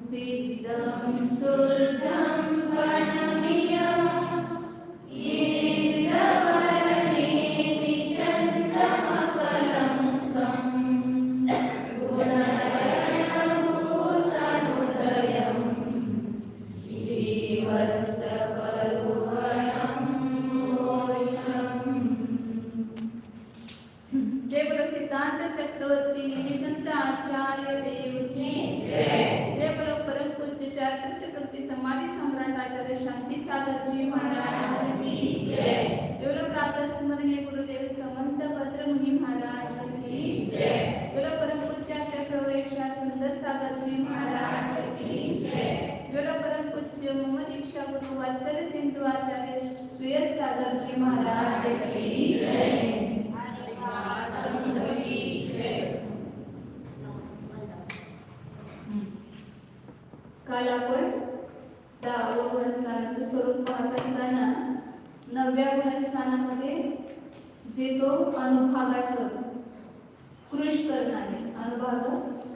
सिद्धं सुद्धं वनमियं जीर्णवर्णेमि चन्द्रमकलङ्कं गुणगणभूषणोदयं जीवस्य परुवणं मोक्षम्। जय बोलो सिद्धांत चक्रवर्ती निमिचंद्र आचार्य देव की जय बोलो परम पूज्य चारित्र चक्रवर्ती समाधि सम्राट आचार्य शांति सागर जी महाराज की जय। बोलो प्रातः स्मरणीय गुरुदेव समंत भद्र मुनि महाराज की जय। बोलो परम पूज्य चक्रवर्ती सुंदर सागर जी महाराज की जय। बोलो परम पूज्य मम दीक्षा गुरु वात्सल्य सिंधु आचार्य श्रेयस सागर जी महाराज की जय। काल आपण 10व्या गुणस्थानाचं स्वरूप पाहत असताना 9व्या गुणस्थानामध्ये जे तो अनुभागाचं कृश करणारे अनुभाग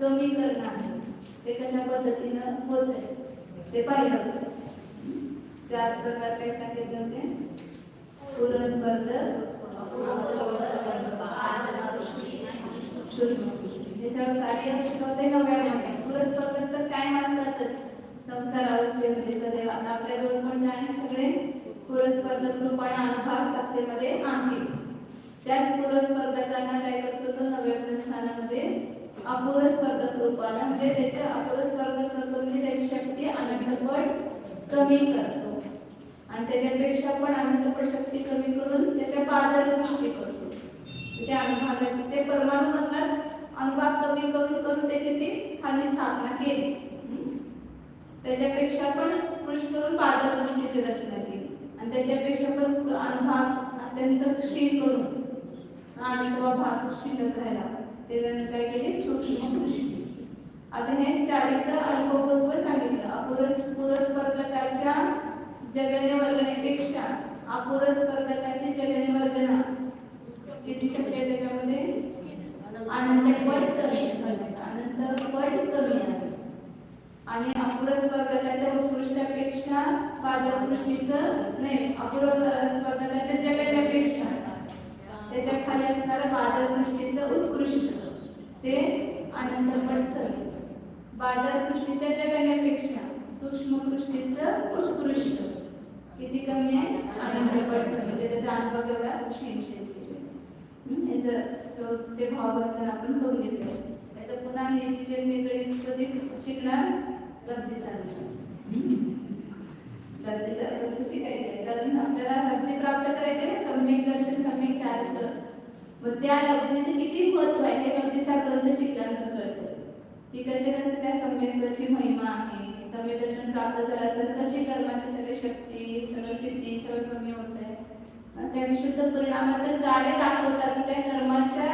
कमी करणारे ते कशा पद्धतीनं होत आहे ते पाहिलं होतं। 4 प्रकार काय सांगितले होते? पुरस्पर्ध, हे सगळं कार्य होते 9व्या गुणात। पुरस्पर्ध तर कायम असतातच संसार अवस्थेमध्ये सदैव। आता आपल्याजवळ पण काय सगळे पुरस्पर्धक रूपाने अनुभाग सत्तेमध्ये आहे। त्याच पुरस्पर्धकांना काय करतो तो 9व्या गुणस्थानामध्ये अपुरस्पर्धक रूपाने म्हणजे त्याच्या अपुरस्पर्धक करतो म्हणजे त्याची शक्ती अनंतपट कमी करतो आणि त्याच्यापेक्षा पण अनंतपट शक्ती कमी करून त्याच्या पाददृष्टी करतो। त्या अनुभागाची ते परमाणू मधलाच अनुभाग कमी करून करून त्याची ती खाली स्थापना केली। त्याच्यापेक्षा पण कृश करून पाददृष्टीची रचना केली आणि त्याच्यापेक्षा पण अनुभाग अत्यंत क्षीण करून अनुभव भाग शिल्लक राहिला ते काय केले सूक्ष्म दृष्टी। आता हे 4चं अल्पत्व सांगितलं। पुरस्पर्धकाच्या जगने वर्गणेपेक्षा अपुरस्पर्धकाची जगने वर्गणा किती शक्य आहे त्याच्यामध्ये? अनंतपट कमी अनंतपट कमी आणि अपुरस्पर्धकाच्या उत्कृष्टापेक्षा पाददृष्टीचं नाही अपुरस्पर्धकाच्या जगण्यापेक्षा त्याच्या खाली असणारं पाददृष्टीचं उत्कृष्ट ते अनंतपट कमी। पाददृष्टीच्या जगण्यापेक्षा सूक्ष्म दृष्टीचं उत्कृष्ट किती कमी आहे? अनंतपट कमी म्हणजे त्याचा अनुभव एवढा क्षीण ते भावभासन आपण करून घेतलं। त्याचं पुन्हा निगडीत कधी शिकणार? लब्धीसाधन शिकायचं आहे कारण आपल्याला लब्धी प्राप्त करायची आहे सम्यक दर्शन सम्यक चारित्र। मग त्या लब्धीचे किती महत्व आहे हे लब्धीसाग्रंथ शिकल्यानंतर कळतं की कसे त्या सम्यकची महिमा आहे। सम्यक दर्शन प्राप्त झालं असेल कशी कर्माची सगळी शक्ती सगळं स्थिती सगळं कमी होत आहे। त्या विशुद्ध परिणामाचे कार्य दाखवतात त्या कर्माच्या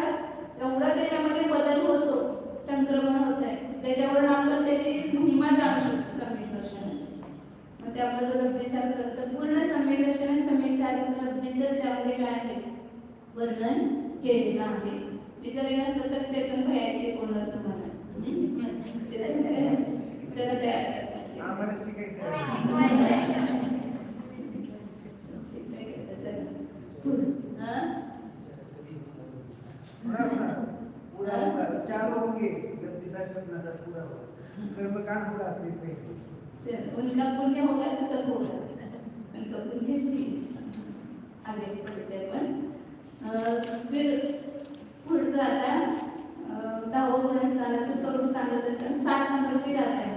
एवढा त्याच्यामध्ये बदल होतो संक्रमण होत आहे त्याच्यावरून आपण त्याची महिमा जाणू शकतो सम्यक दर्शनाची। मग त्याबद्दल लब्धीसारखं तर पूर्ण सम्यक दर्शन आणि सम्यक चारित्र लब्धीचंच त्यामध्ये काय आहे वर्णन केलेलं आहे। मी जरी नसतं तर चेतन भयाची शिकवणार तुम्हाला सगळं तयार आम्हाला शिकायचं चार होंगे पूरा उनका पुण्य होगा तो सब होगा उनका पुण्य जी आगे बढ़ते पण फिर पुढचं आता 10वं गुणस्थानाचं स्वरूप सांगत असताना 60 नंबरची गाथा आहे।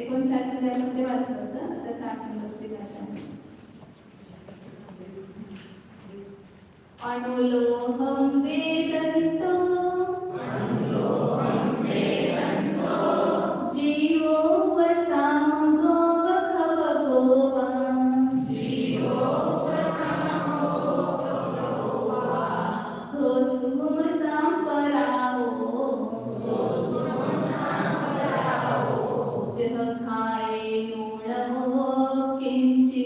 59 मध्ये वाचलं होतं आता 60 नंबरची गाथा आहे। अनुलोहं वेदन्तो जीवो वसामगो बखवगोवा सोसुम सांपरावो जह खाए नूणवो किंची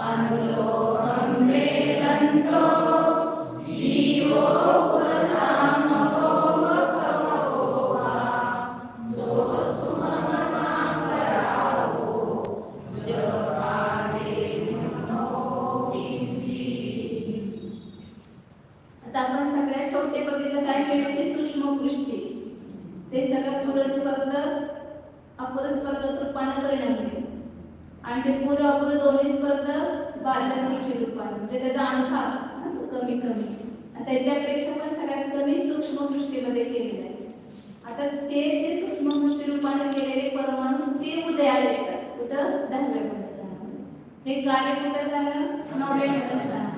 अनुलोहं आता आपण सगळ्यात शेवटी बघितलं काय केलं ते सूक्ष्मकृष्टी, ते सगळं पुरस्पर्ध अपरस्पर्ध रूपाने परिणमले आणि ते पूर्व अपूर्व दोन्ही स्पर्ध बाह्यदृष्टी रूपाने, म्हणजे त्याचा अनुभव तो कमी आणि त्याच्यापेक्षा पण सगळ्यात कमी सूक्ष्मकृष्टीमध्ये केलेला आहे. आता ते जे सूक्ष्मकृष्टी रूपाने केलेले परमाणू ते उदयाला येतात कुठं 10व्या गुणस्थानामध्ये. हे कार्य कुठं झालं 9व्या गुणस्थानामध्ये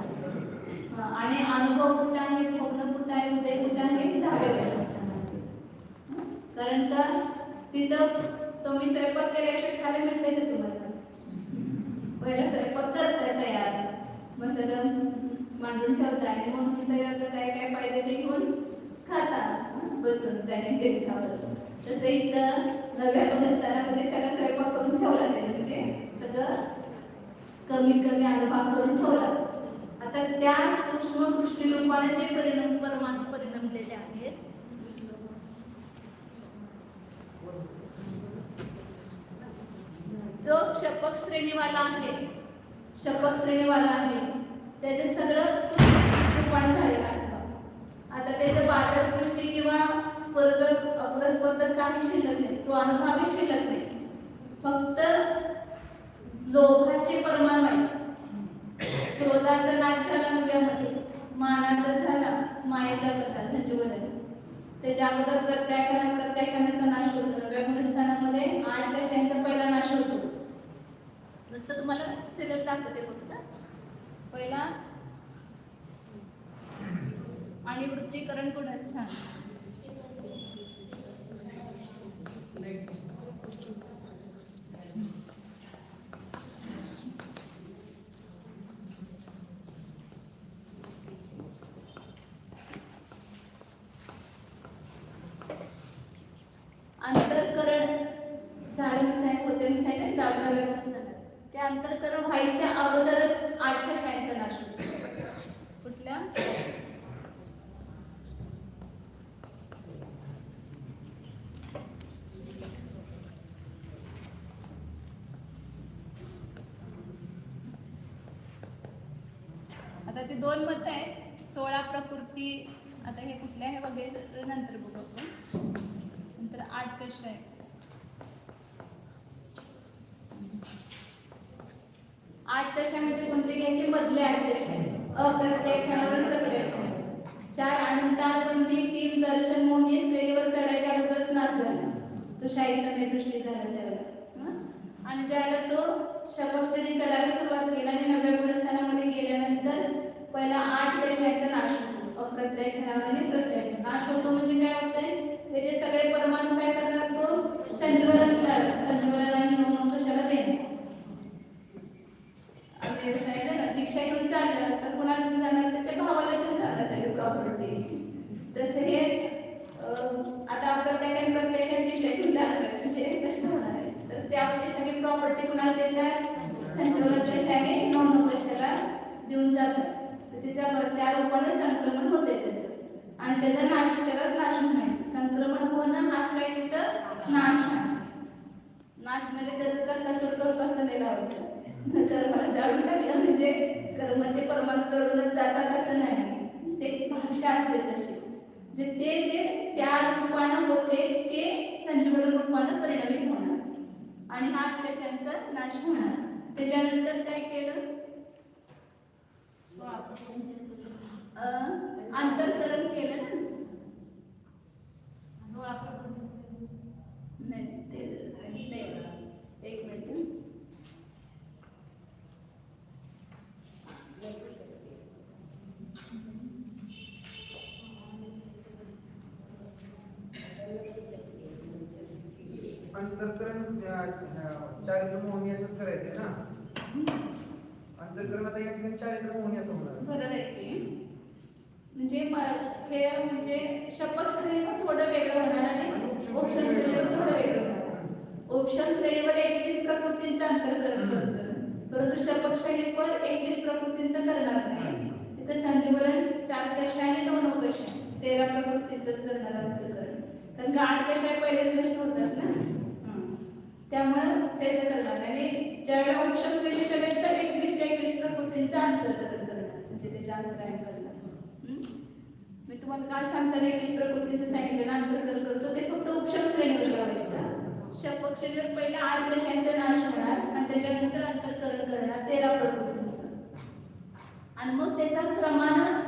आणि अनुभव कुठं आहे, भोगणं कुठं आहे, उदय कुठं आहे 10व्या गुणस्थानामध्ये. कारण का तिथं तुम्ही स्वयंपाक केल्याशिवाय खायला मिळते का तुम्हाला? पहिला स्वयंपाक करताय तयार, मग सगळं मांडून ठेवताय आणि मग त्याचं काय काय पाहिजे ते घेऊन खाता बसून त्याने ते खावं. तसं इथं 9व्या गुणस्थानामध्ये सगळं स्वयंपाक करून ठेवला जाईल, म्हणजे सगळं कमीत कमी अनुभव करून ठेवला. आता त्या सूक्ष्मकृष्टी रूपाने जे परमाणू परिणमलेले आहेत, जो शपक श्रेणीवाला आहे, शपक श्रेणीवाला आहे त्याचे सगळं रूपाने झालेलं आहे. आता त्याचं बाह्यदृष्टी किंवा स्पर्ध अपरस्पर्ध काही शिल्लक नाही, तो अनुभवी शिल्लक नाही. फक्त लोभाचे परमाणू आहेत. क्रोधाचा नाश झाला नव्यामध्ये, मानाचा झाला, मायेचा प्रकार संजीवन आहे. त्याच्या अगोदर प्रत्याख्यानाचा नाश होतो. 9व्या गुणस्थानामध्ये 8 कशांचा पहिला नाश होतो. नुसतं तुम्हाला सिरियल दाखवते फक्त. पहिला आणि वृत्तीकरण गुणस्थान, अंतःकरण झालं होते ना 10व्या गुणस्थानात. ते अंतःकरण व्हायच्या अगोदरच 8 कशांचा नाश होतो. कुठल्या? आता ते 2 मत आहेत. 16 प्रकृती, आता हे कुठल्या आहे वगैरे नंतर बघू आपण. नंतर 8 कशा आहे. 8 कशा म्हणजे कोणते घ्यायचे? मधले 8 कशा आहेत. अप्रत्यक्षावर प्रत्यक्ष 4 अनंताबंदी 3 दर्शन मोहनी श्रेणीवर चढायच्या अगोदरच नाश झाला. तो शाही समय दृष्टी झाला त्यावेळेला. आणि ज्याला तो शपक श्रेणी चढायला सुरुवात केला आणि 9व्या गुणस्थानामध्ये गेल्यानंतर पहिला 8 कशाचा नाश होतो. अप्रत्यक्षावर आणि प्रत्यक्ष नाश होतो म्हणजे काय होतंय? त्याचे सगळे परमाणू काय करणार? तो संजीवनाला म्हणून कशाला देणार. आणि दीक्षा घेऊन चाललं तर कुणाला घेऊन जाणार? त्याच्या भावाला घेऊन जाणार सगळी प्रॉपर्टी. तसं हे आता प्रत्येकाने दीक्षा घेऊन जाणार म्हणजे कष्ट होणार आहे. तर ते आपली सगळी प्रॉपर्टी कुणाला देतात? संजीवन कशाने 9 कशाला देऊन जातात. त्या रूपाने संक्रमण होते त्याचं आणि त्याचा नाश, त्यालाच नाश म्हणायचं. संक्रमण होणं हाच काय तिथं नाश आहे. नाश म्हणजे त्याचा चक्काचूर करतो असं नाही लावायचं. कर्माला जाळून टाकलं म्हणजे कर्माचे परमाणू जळूनच जातात असं नाही. ते भाषा असते तशी, म्हणजे ते जे त्या रूपानं होते ते संजीवन रूपानं परिणमित होणार आणि 8 कशांचा नाश होणार. त्याच्यानंतर काय केलं? अंतःकरण केलं ना. नाही ते एक मिनिट. अंतःकरण चारित्र मोहन याचंच करायचंय ना. अंतःकरण आता या ठिकाणी चारित्र मोहन याचं होणार. बरोबर आहे की. म्हणजे म्हणजे शपथ श्रेणीवर थोडं वेगळं होणार आणि औषध श्रेणीवर थोडं वेगळं होणार. औषध श्रेणीवर 21 प्रकृतींचं अंतःकरण करतं, परंतु शपथ श्रेणीवर 21 प्रकृतींचं करणार नाही. तिथं संजीवन 4 कशा आणि 2 कशा 13 प्रकृतींचंच करणार अंतःकरण. कारण का 8 कशा पहिलेच नष्ट होतात ना, त्यामुळं त्याचं करणार. आणि ज्यावेळेला औषध श्रेणी चढेल तर 21 प्रकृतींचं अंतःकरण करणार, म्हणजे त्याच्या अंतरायण करणार. तुम्हाला काल सांगताना 21 प्रकृतीचं सांगितलं ना अंतर्गत करतो ते फक्त उपशम श्रेणीवर लावायचं. शपक श्रेणीवर पहिला 8 कशांचा नाश होणार आणि त्याच्यानंतर अंतर्करण करणार 13 प्रकृतींचं. आणि मग त्याचा क्रमानं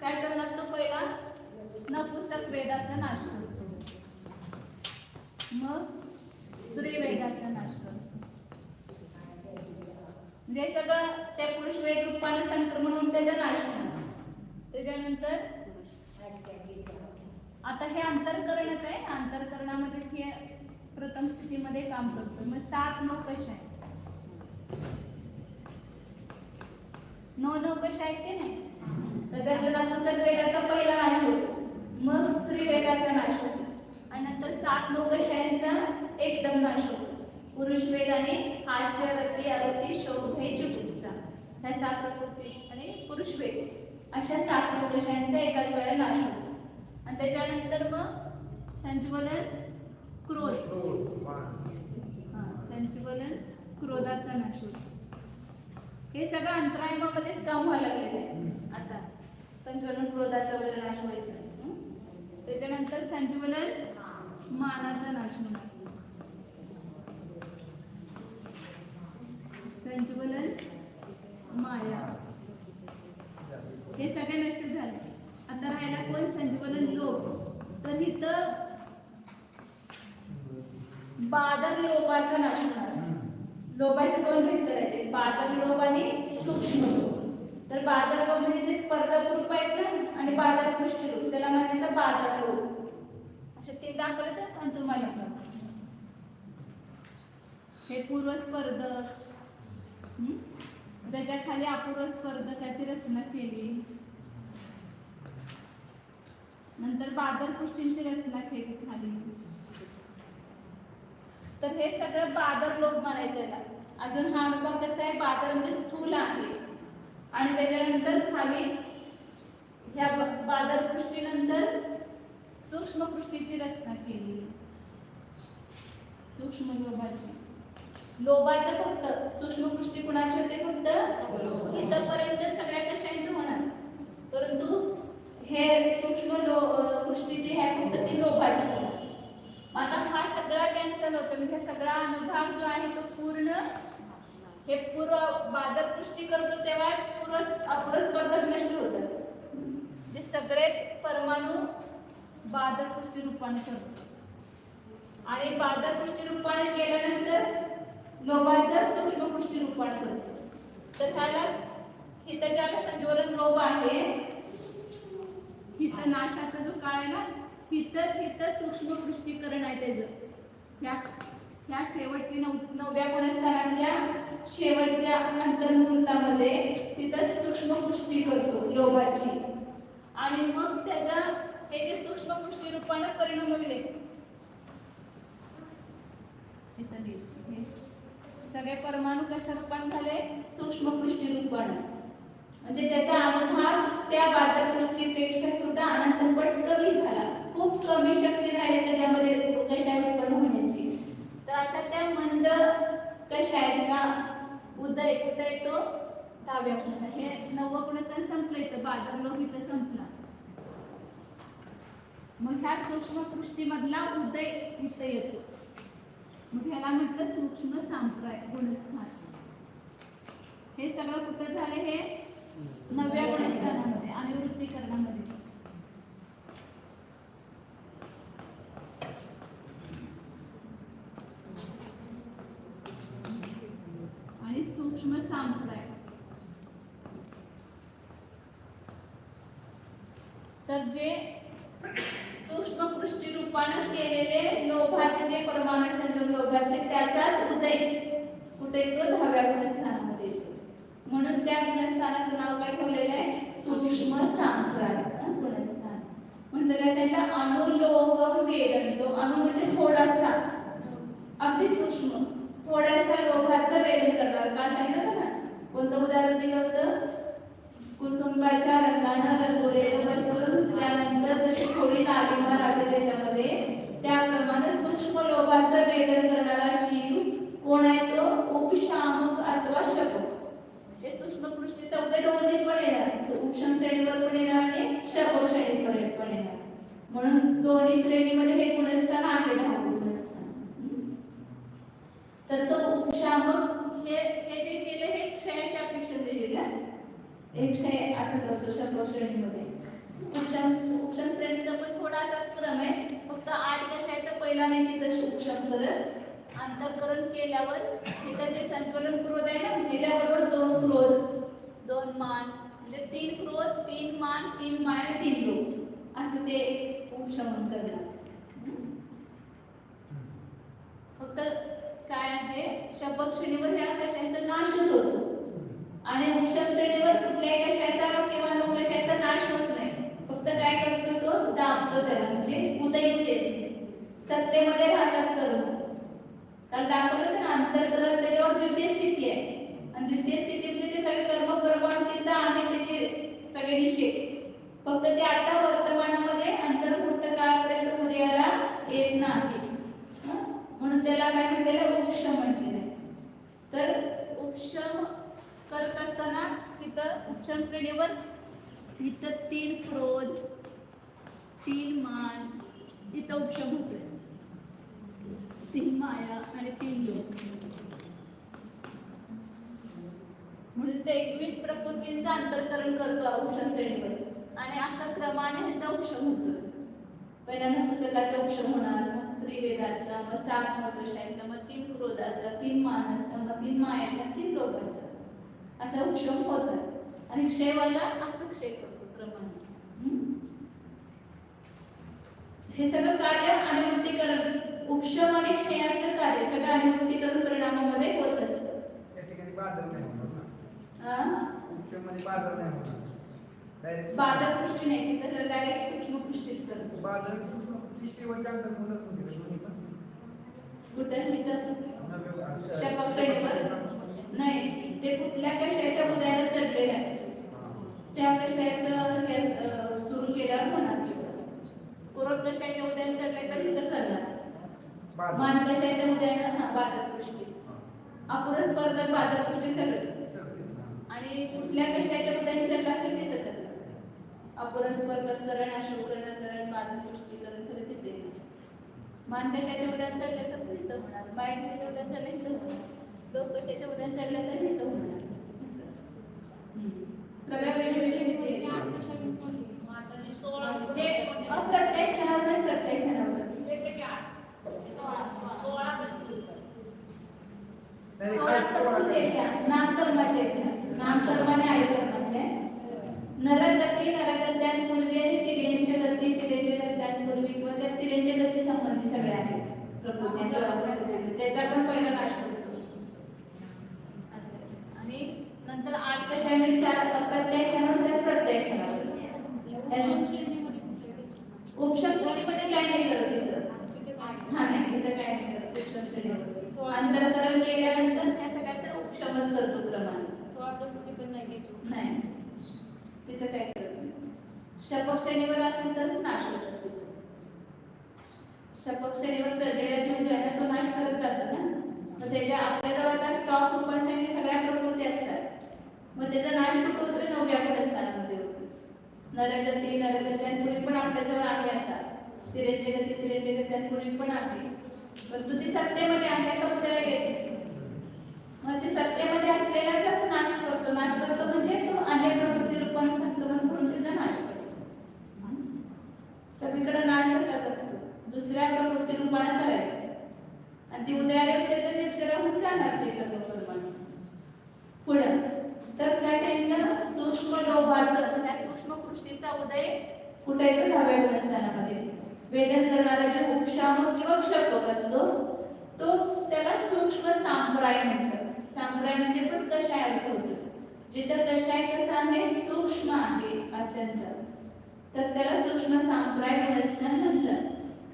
काय करणार तो पहिला नपुंसक वेदाचा नाश करतो, मग स्त्री वेदाचा नाश करतो. म्हणजे सगळं त्या पुरुष वेद रूपाने संक्रमण होऊन त्याचा नाश होणार. त्याच्यानंतर आता हे अंतर्करणच आहे. अंतर्करणामध्येच हे प्रथम स्थितीमध्ये काम करतो. मग 7 9 कशा आहेत? 9 9 कशा आहेत की नाही? तर त्यातला नपुंसक वेदाचा पहिला नाश होतो, मग स्त्री वेदाचा नाश होतो आणि नंतर 7 9 कशांचा एकदम नाश होतो. पुरुष वेद आणि हास्य रती आरती शौर्य जुगुप्सा ह्या 7 प्रकृती आणि पुरुष वेद अशा 7 9 कशांचा एकाच वेळेला नाश होतो. आणि त्याच्यानंतर मग संज्वलन क्रोध, संज्वलन क्रोधाचा नाश होतो. हे सगळं अंतरायमामध्येच काम व्हायला लागलेलं आहे. आता संज्वलन क्रोधाचा वगैरे नाश व्हायचा. त्याच्यानंतर संज्वलन मानाचा नाश होणार, संज्वलन माया हे सगळे नष्ट झाले. आता राहायला कोण? संज्वलन लोभ. तर इथं बादर लोभाचा नाश होणार. लोभाचे कोण भेट करायचे? बादर लोभ आणि सूक्ष्म लोभ. तर बादर लोभ म्हणजे जे स्पर्धक रूप आहेत ना आणि बादर पृष्ठी रूप त्याला म्हणायचं बादर लोभ. असे ते दाखवले तर आणि तुम्हाला हे पूर्व स्पर्धक, त्याच्या खाली अपूर्व स्पर्धकाची रचना केली, नंतर बादर पृष्ठींची रचना केली खाली. तर हे सगळं बादर लोभ म्हणायचं याला. अजून हा अनुभव कसा आहे? बादर म्हणजे स्थूल आहे आणि त्याच्यानंतर खाली ह्या बादर पृष्ठीनंतर सूक्ष्म पृष्ठीची रचना केली. सूक्ष्म लोभाची, लोभाचं फक्त सूक्ष्म पृष्ठी कुणाची होते? फक्त इथपर्यंत सगळ्या कशांचं होणार, परंतु हे सूक्ष्म पृष्ठी जी आहे फक्त ती लोभाची होणार. आता हा सगळा कॅन्सल होतो. म्हणजे सगळा अनुभाग जो आहे तो पूर्ण हे पूर्व बादर पृष्ठी करतो तेव्हाच अपूर्व स्पर्धक नष्ट होतात. ते सगळेच परमाणू बादर पृष्ठी रूपाने करतो आणि बादर पृष्ठी रूपाने केल्यानंतर लोभाचं सूक्ष्म पृष्ठी रूपाने करतो. तर ह्याला हिथं ज्याला संज्वलन लोभ आहे, हिथं नाशाचा जो काळ आहे ना, हिथं सूक्ष्म पृष्ठीकरण आहे त्याचं. ह्या शेवटची 9व्या गुणस्थानाच्या शेवटच्या अंतर्मुहूर्तामध्ये तिथं सूक्ष्म पृष्ठी करतो लोभाची आणि मग त्याचा हे जे सूक्ष्म पृष्ठी रूपाने परिणाम होईल. सगळे परमाणू कशा रूपाने झाले? सूक्ष्म पृष्ठी रूपाने. म्हणजे त्याचा अनुभाग त्या बादर पृष्ठीपेक्षा सुद्धा अनंतपट कमी झाला. खूप कमी शक्ती राहिली त्याच्यामध्ये कशा उत्पन्न होण्याची. तर अशा त्या मंद कशाचा उदय कुठे येतो? 10व्या गुणस्थान. हे 9वं गुणस्थान संपलं, इथं बादर लोभ इथं संपला. मग ह्या सूक्ष्म पृष्ठीमधला उदय इथं येतो. मग ह्याला म्हटलं सूक्ष्म सांप्राय गुणस्थान. हे सगळं कुठं झाले? हे 9व्या गुणस्थानामध्ये आणि वृत्तीकरणामध्ये. आणि सूक्ष्म सांप्राय. तर जे सूक्ष्म पृष्ठी रूपाने केलेले लोभाचे जे परमाणु संज्वलन लोभाचे त्याचाच उदय कुठे येतो? 10व्या गुणस्थानामध्ये येतो. म्हणून त्या गुणस्थानाचं नाव काय ठेवलेलं आहे? सूक्ष्म सांप्राय गुणस्थान. म्हणजे काय सांगितलं? अनुलोभम वेदनतो. अणु म्हणजे थोडासा, अगदी सूक्ष्म थोड्याशा लोभाचं वेदन करणार. काय सांगितलं ना? कोणतं उदाहरण दिलं होतं? कुसुंबाच्या रंगानं रंगवलेलं वस्त्र, त्यानंतर जशी थोडी लालिमा लागते त्याच्यामध्ये, त्याप्रमाणे सूक्ष्म लोभाचं वेदन करणारा जीव कोण आहे? तो उपशामक अथवा शपक. हे सूक्ष्म पृष्ठीचा उदय दोन्ही पण येणार, उपशम श्रेणीवर पण येणार आणि शपक श्रेणीवर पण येणार. म्हणून दोन्ही श्रेणीमध्ये हे गुणस्थान आहे 10 गुणस्थान. तर तो उपशामक हे जे केलं हे क्षयाच्या अपेक्षा दिलेलं आहे. एक क्षय असं करतो शब्द श्रेणीमध्ये. उपशम श्रेणीचा पण थोडा असाच क्रम आहे, फक्त 8 कशायचा पहिला नाही तिथं उपशम करत, अंतःकरण केल्यावर तिथं जे संकलन क्रोध आहे ना त्याच्याबरोबर 2 क्रोध 2 मान म्हणजे 3 क्रोध 3 मान 3 माय 3 लोक असं ते उपशमन करतात. फक्त काय आहे शब्द श्रेणीवर ह्या कशाचा नाशच होतो आणि उपशम श्रेणीवर कुठल्याही कशाचा किंवा नो कशाचा नाश होत नाही. फक्त काय करतो तो दाबतो त्याला म्हणजे उदय देत सत्तेमध्ये राहतात करून. कारण दाखवलं तर अंतर्करण त्याच्यावर द्वितीय स्थिती आहे आणि द्वितीय स्थिती म्हणजे ते सगळे कर्म प्रमाण तिथं आहे त्याचे सगळे निषेध. फक्त ते आता वर्तमानामध्ये अंतर्भूत काळापर्यंत उदयाला येत नाही म्हणून त्याला काय म्हटलेलं उपशम म्हटलेलं आहे. तर उपशम करत असताना तिथं उपशम श्रेणीवर इथं 3 क्रोध 3 मान इथं उपशम होतोय 3 माया आणि 3 लोक म्हणून ते 21 प्रकृतींचं अंतर्करण करतो उपशम श्रेणीवर आणि असा क्रमाने ह्याचा उपशम होतो. पहिला नपुसकाचा उपशम होणार, मग स्त्री वेदाचा, मग 7 नवकशाचा, मग 3 क्रोधाचा, 3 मानाचा, मग 3 मायाचा, 3 लोकांचा असा उपशम होतात आणि क्षयवाला असं क्षय करतो क्रमाने. हे सगळं कार्य अनिवृत्तीकरण उपशम आणि क्षयाचं कार्य सगळं अनिवृत्तीकरण परिणामामध्ये होत असतं. त्या ठिकाणी बादल नाही होणार ना. उपशममध्ये बादल नाही होणार. बादल पृष्ठी नाही तिथं तर डायरेक्ट सूक्ष्म पृष्ठीच करतो. बादल सूक्ष्म पृष्ठी शेवटच्या अंतर्मुखच होते दोन्ही पण. कुठं इथं शपक श्रेणीवर नाही ते कुठल्या कशाच्या उदयाला चढलेलं आहे त्या कशाचं सुरू केल्यावर होणार. पुरोट कशाच्या उदयाला चढले तर तिथं करणार. मान कशाच्या उदयाला बादल पृष्ठी अपुरस स्पर्धक बादल पृष्ठी सगळंच आणि कुठल्या कशाच्या उदयाला चढला असेल तिथं करणार. अपुरस स्पर्धक करण अशोकरण करण बादल पृष्टीकरण सगळं तिथे. मान कशाच्या उदयाला चढले तर तिथं होणार. बाय कशाच्या उदयाला चढले तिथं होणार. लोक कशाच्या उदयाला चढले तर तिथं होणार. प्रत्येक क्षणावर प्रत्येक क्षणावर नामकर्माचे नामकर्माने आयुकर्माचे नरगती नरगत्यांपूर्वी आणि तिर्यंच्या गती तिर्यंच्या गत्यांपूर्वी किंवा त्या तिर्यंच्या गती संबंधी सगळे आहेत त्याचा पण पहिला नाश करतो असं. आणि नंतर 8 कशाने 4 प्रत्येक क्षणावर प्रत्येक क्षणावर उपशम श्रेणीमध्ये काय नाही करत तिथं. हा नाही तिथं काय नाही करत उपशम श्रेणीवर अंतर्करण केल्यानंतर त्या सगळ्याचा उपशमच करतो क्रमाने. 16 प्रकृती पण नाही तिथं काय करत नाही. शपक श्रेणीवर असेल तरच नाश होतो. शपक श्रेणीवर चढलेला जीव जो आहे ना तो नाश करत जातो ना. मग त्याच्या आपल्याजवळ आता स्टॉक रूपांसाठी सगळ्या प्रकृती असतात. मग त्याचा नाश कुठं होतोय 9व्या गुणस्थानामध्ये होतो. नरगती नरगत्यांपूर्वी पण आपल्याजवळ आहे आता. तिरेचे गत्यांपूर्वी पण आहे. परंतु ती सत्तेमध्ये आहे का उदय येते. मग ते सत्तेमध्ये असलेल्याचाच नाश करतो. नाश करतो म्हणजे तो अन्य प्रकृती रूपाने संक्रमण करून तिचा नाश करतो. सगळीकडे नाश तसाच असतो. दुसऱ्या प्रकृती रूपाने करायचं आणि ती उदयाला त्याचं निश्चय होऊन जाणार ते कर्मप्रमाणे. पुढं तर काय सांगितलं सूक्ष्म लोभाचं त्या सूक्ष्म पृष्ठीचा उदय कुठे येतो 10व्या गुणस्थानामध्ये. वेदन करणारा जो उपशामक किंवा क्षपक असतो तोच त्याला सूक्ष्म सांप्राय म्हणतात. सांप्राय म्हणजे पण कषाय होतो. जिथं कषाय कसा आहे सूक्ष्म आहे अत्यंत तर त्याला सूक्ष्म सांप्राय गुणस्थान म्हणतात.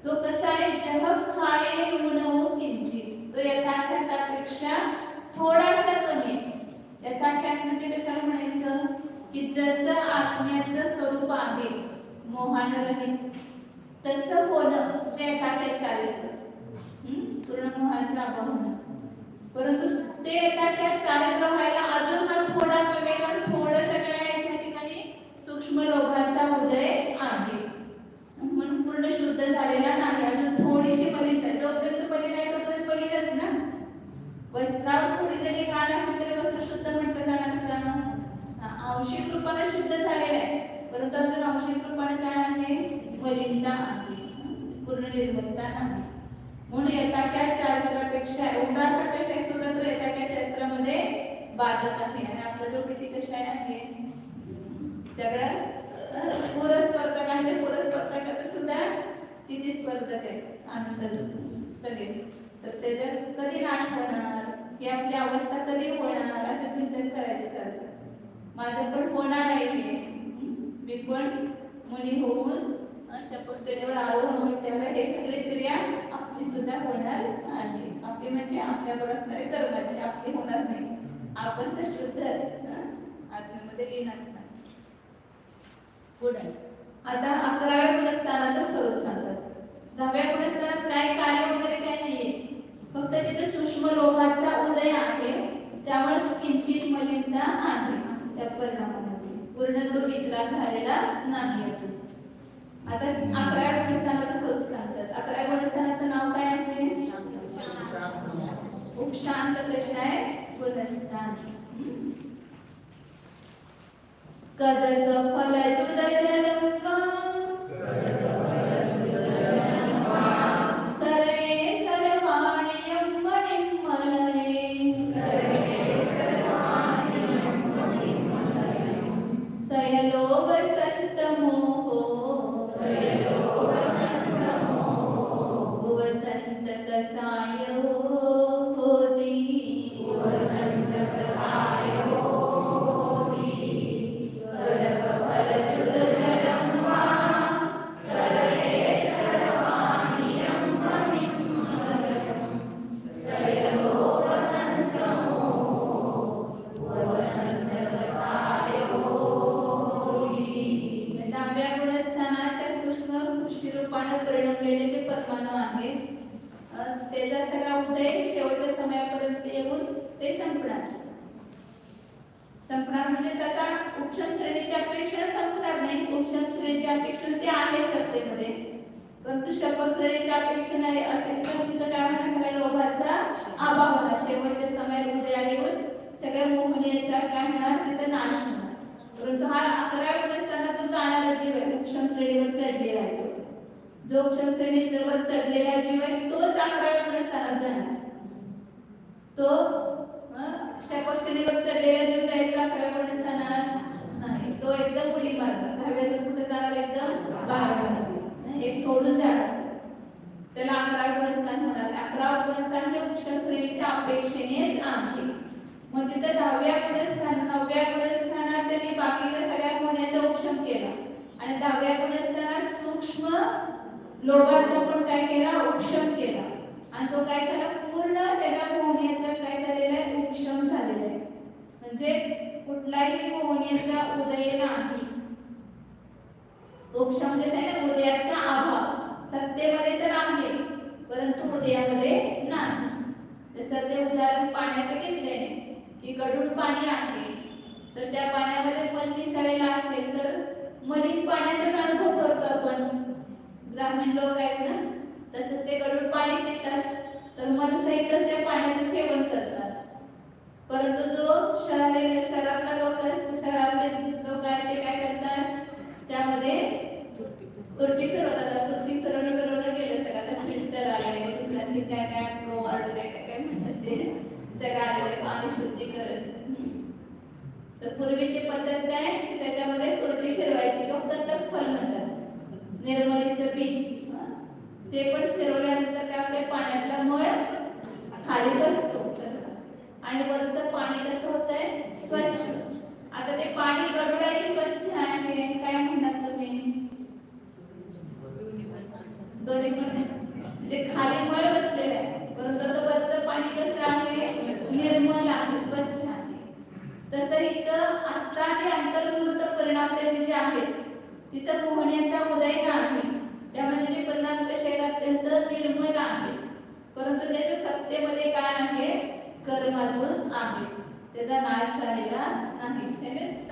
तो कसा आहे जग खाये गुणवो किंचित तो यथार्थापेक्षा थोडासा कमी आहे. यथार्थ म्हणजे कशाला म्हणायचं की जसं आत्म्याचं स्वरूप आहे मोहानरहित तसं होणं जे यथार्थ चारित्र्य पूर्ण मोहाचा अभाव होणं. परंतु ते यथार्थ चारित्र्य व्हायला अजून हा थोडा कमी कारण थोडं सगळं या ठिकाणी सूक्ष्म लोभाचा उदय आहे. म्हणून मलिनता आहे, पूर्ण निर्मलता नाही. म्हणून यथाख्यात चारित्र्यापेक्षा एवढा असा कशा सुद्धा तो यथाख्यात चरित्रामध्ये बाधक आहे. आणि आपला जो किती कशाय आहे सगळं पुरस्पर्धकाचं सुद्धा किती स्पर्धक आहे आनंद सगळे. तर त्याच्यात कधी नाश होणार, ही आपली अवस्था कधी होणार असं चिंतन करायचं चालतं. माझं पण होणार आहे हे, मी पण मुनी होऊन शपथसेवेवर आरोहण होईल तेव्हा हे सगळे क्रिया आपली सुद्धा होणार आहे. आपली म्हणजे आपल्यावर असणारे कर्माची, आपली होणार नाही. आपण तर शुद्ध आत्म्यामध्ये लीन असणार. पुढे आता 11व्या गुणस्थानाचं स्वरूप सांगतात. 10व्या गुणस्थानात काय कार्य वगैरे काय नाहीये, फक्त तिथे सूक्ष्म लोभाचा उदय आहे, त्यामुळे किंचित मलिनता आहे त्या परिणामामध्ये. पूर्ण तो वितराग झालेला नाही अजून. आता 11व्या गुणस्थानाचं स्वरूप सांगतात. 11व्या गुणस्थानाचं नाव काय आहे? उपशांत कषाय गुणस्थान. कदर्क फलजुद जलंबा सरे सर्वाणि यम्मनिम्मलये सयलोभ संतमोहो भुवसंत कसायो होती परिणमलेले जे परमाणु आहेत त्याचा सगळा उदय शेवटच्या समयापर्यंत येऊन ते संपणार म्हणजे आता उपशम श्रेणीच्या अपेक्षा संपणार नाही. उपशम श्रेणीच्या अपेक्षा ते आहे सत्तेमध्ये, परंतु शपथ श्रेणीच्या अपेक्षा नाही असेल तर तिथं काय होणार, सगळ्या लोभाचा अभाव होणार. शेवटच्या समयात उदयाला येऊन सगळ्या मोहनीयचा काय होणार, तिथं नाश होणार. परंतु हा 11व्या गुणस्थानात जो जाणारा जीव आहे, उपशम श्रेणीवर चढलेला आहे, जो उपशम श्रेणीवर चढलेला जीव आहे तोच 11व्या गुणस्थानात जाणार. तो शपथ श्रेणीवर चढलेला जीव जाईल 11व्या गुणस्थानात नाही, तो एकदम उडी मारणार. 10व्यातून कुठे जाणार, एकदम 12व्यामध्ये एक सोडून जाणार, त्याला 11 गुणस्थान होणार. 11 गुणस्थान हे उपशम श्रेणीच्या अपेक्षेनेच आहे. मग तिथे 10व्या गुणस्थान 9व्या गुणस्थानात त्यांनी बाकीच्या सगळ्या गुणांचा उपशम केला आणि 10व्या गुणस्थानात सूक्ष्म लोभाचा पण काय केला, उपशम केला. आणि तो काय झाला, पूर्ण त्याच्या मोहनेचा काय झालेला आहे, उपशम झालेला आहे. म्हणजे कुठलाही मोहनेचा उदय नाही. उपशम जे आहे ना, उदयाचा अभाव सत्तेमध्ये तर आहे परंतु उदयामध्ये नाही. जसं ते उदाहरण पाण्याचं घेतले की गढूळ पाणी आहे, तर त्या पाण्यामध्ये मल मिसळलेला असेल तर मलिन पाण्याचाच अनुभव करतो आपण. ग्रामीण लोक आहेत ना, तसंच ते गढूळ पाणी पितात तर मनसहितच त्या पाण्याचं सेवन करतात. परंतु जो शहरातला लोक आहेत ते काय करतात, त्यामध्ये तुरटी फिरवतात. तुरटी फिरवणं गेलं सगळं, फिल्टर आले, तुमच्यातली काय काय वाढले काय म्हणतात ते सगळं आलेलं पाणी शुद्धीकरण. तर पूर्वीची पद्धत काय, त्याच्यामध्ये तुरटी फिरवायची किंवा दत्तक फल म्हणतात, निर्मलीचं बीज, ते पण फिरवल्यानंतर काय होते, पाण्यातला मळ खाली बसतो सगळं आणि वरचं पाणी कसं होतंय, स्वच्छ. आता ते पाणी गढूळ आहे की स्वच्छ आहे, काय म्हणतात तुम्ही, दोन्ही पण. म्हणजे खाली मळ बसलेला आहे परंतु तो वरचं पाणी कसं आहे, निर्मल आहे, स्वच्छ आहे. तसं इथं आता जे अंतर्भूत परिणाम त्याचे जे आहेत तिथं मोहण्याचा उदय नाही, त्यामुळे त्याचे परिणाम कसे आहेत, अत्यंत निर्मल आहे. परंतु त्याच्या सत्तेमध्ये काय आहे, कर्म अजून आहे, त्याचा नाश झालेला नाही.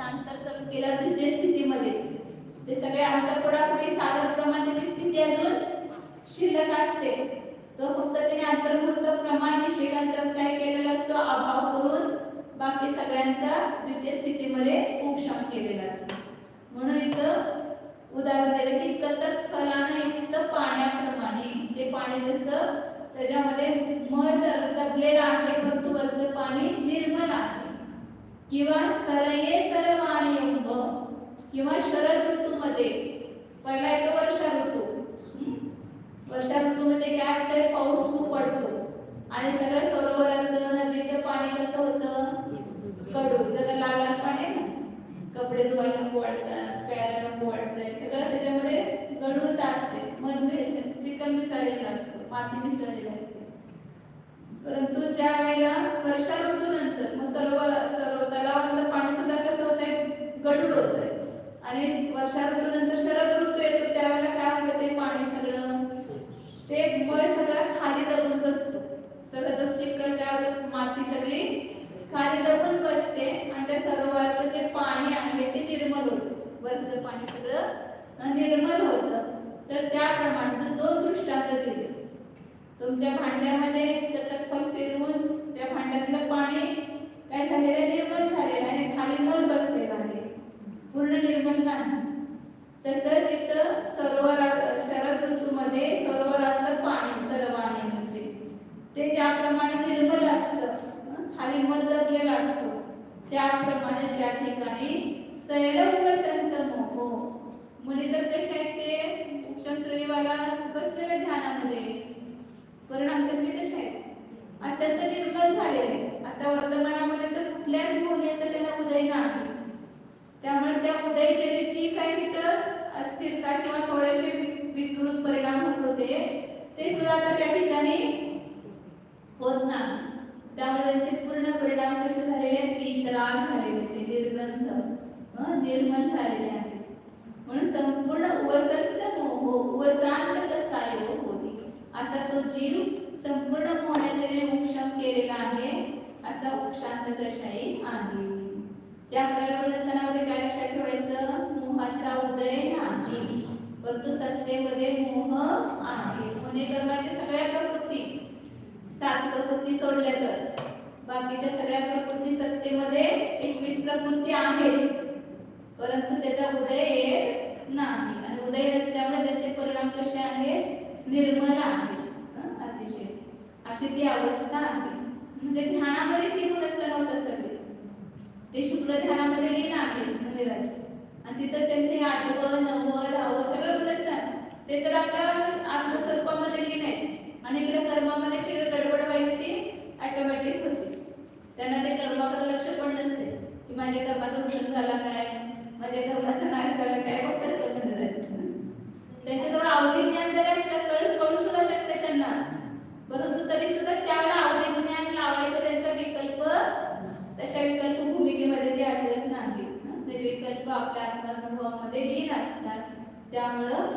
अंतर केला द्वितीय स्थितीमध्ये ते सगळे अंतःपुढे सागरप्रमाणे ती स्थिती अजून शिल्लक असते. तो फक्त त्याने अंतर्भूत प्रमाण निषेधांचाच काय केलेला असतो, अभाव करून बाकी सगळ्यांचा द्वितीय स्थितीमध्ये उपशम केलेला असतो. म्हणून इथं उदाहरण दिलं की कतक फल पाणी जसं त्याच्यामध्ये मळ दबलेलं आहे परंतु वरचं पाणी निर्मल आहे, किंवा सरये सरवाणी अंब, किंवा शरद ऋतूमध्ये पहिला येतो वर्षा ऋतू. वर्षा ऋतूमध्ये काय होतंय, पाऊस खूप पडतो आणि सगळं सरोवराचं नदीचं पाणी कसं होतं, कडू, सगळं लाल लाल पाणी आहे ना, कपडे धुवायला नको वाटतात, प्यायला नको वाटतंय, सगळं त्याच्यामध्ये गडूळता असते, चिकन मिसळलेलं असतं, माती मिसळलेली असते. परंतु ज्या वेळेला वर्षा ऋतूनंतर मग तलावातलं पाणी सुद्धा कसं होतंय, गडूळ होतंय. आणि वर्षा ऋतूनंतर शरद ऋतू येतो त्यावेळेला काय होतं, ते पाणी सगळं ते मळ सगळं खाली दबून बसतो, सगळं तो चिकन काय होतं, माती सगळी खाली दबून बसते आणि त्या सरोवराचं जे पाणी आहे ते निर्मल होतं, वरचं पाणी सगळं निर्मल होतं. तर त्याप्रमाणे दोन दृष्टांत दिले. तुमच्या भांड्यामध्ये तत्फल फिरवून त्या भांड्यातलं पाणी काय झालेलं आहे, निर्मल झालेलं आहे आणि खाली मल बसलेला आहे, पूर्ण निर्मल नाही. तसंच इथं शरद ऋतूमध्ये सरोवरातलं पाणी सरवाणी म्हणजे ते ज्याप्रमाणे निर्मल असतं, खाली मल दबलेला असतो, त्याप्रमाणे ज्या ठिकाणी सैरव वसंत मोहो, मुली तर कसे आहेत ते उपशम श्रेणीवाला बसलेले ध्यानामध्ये, परिणाम त्यांचे कसे आहेत, अत्यंत निर्मल झालेले. आता वर्तमानामध्ये तर कुठल्याच गुण्याचं त्यांना उदय नाही, त्यामुळे त्या उदयचेची काही तिथं अस्थिरता किंवा थोडेसे विकृत परिणाम होत होते ते सुद्धा आता त्या ठिकाणी होत नाही. त्यामुळे त्यांचे पूर्ण परिणाम कसे झालेले आहेत, वितराग झालेले, ते निर्गंध निर्मल झालेले आहेत. म्हणून संपूर्ण वसंत मोह वसांत कसाय होती, असा तो जीव संपूर्ण मोहण्याचे उपशम केलेला आहे, असा उपशांत कशाही आहे. ज्या क्रयवनस्थानामध्ये काय लक्षात ठेवायचं, मोहाचा उदय नाही परंतु सत्तेमध्ये मोह आहे. मोहे कर्माच्या सगळ्या प्रवृत्ती 7 प्रवृत्ती सोडल्या तर बाकीच्या सगळ्या प्रवृत्ती सत्तेमध्ये 21 प्रवृत्ती आहेत, परंतु त्याचा उदय येत नाही आणि उदय नसल्यामुळे त्याचे परिणाम कसे आहेत, निर्मल आहेत. अतिशय अशी ती अवस्था आहे. म्हणजे ध्यानामध्येच ही गुणस्थान होत सगळे ते शुक्ल ध्यानामध्ये लीन आहे मंदिराचे, आणि तिथं त्यांचे 8वं 9वं 10वं सगळं गुणस्थान ते तर आपल्या आत्मस्वरूपामध्ये लीन आहेत आणि इकडे कर्मामध्ये सगळं गडबड पाहिजे ती ऑटोमॅटिक होते. त्यांना ते कर्माकडे लक्ष पण नसते की माझ्या कर्माचं भूषण झाला काय, माझ्या कर्माचा नाश झाला काय, फक्त त्यांच्याजवळ अवधी ज्ञान जगायचं कळू सुद्धा शकते त्यांना, परंतु तरी सुद्धा त्यावेळेला अवधी ज्ञान लावायचं त्यांचा विकल्प तशा विकल्प भूमिकेमध्ये ते असत नाही. ते विकल्प आपल्या आत्मानुभवामध्ये लीन असतात, त्यामुळं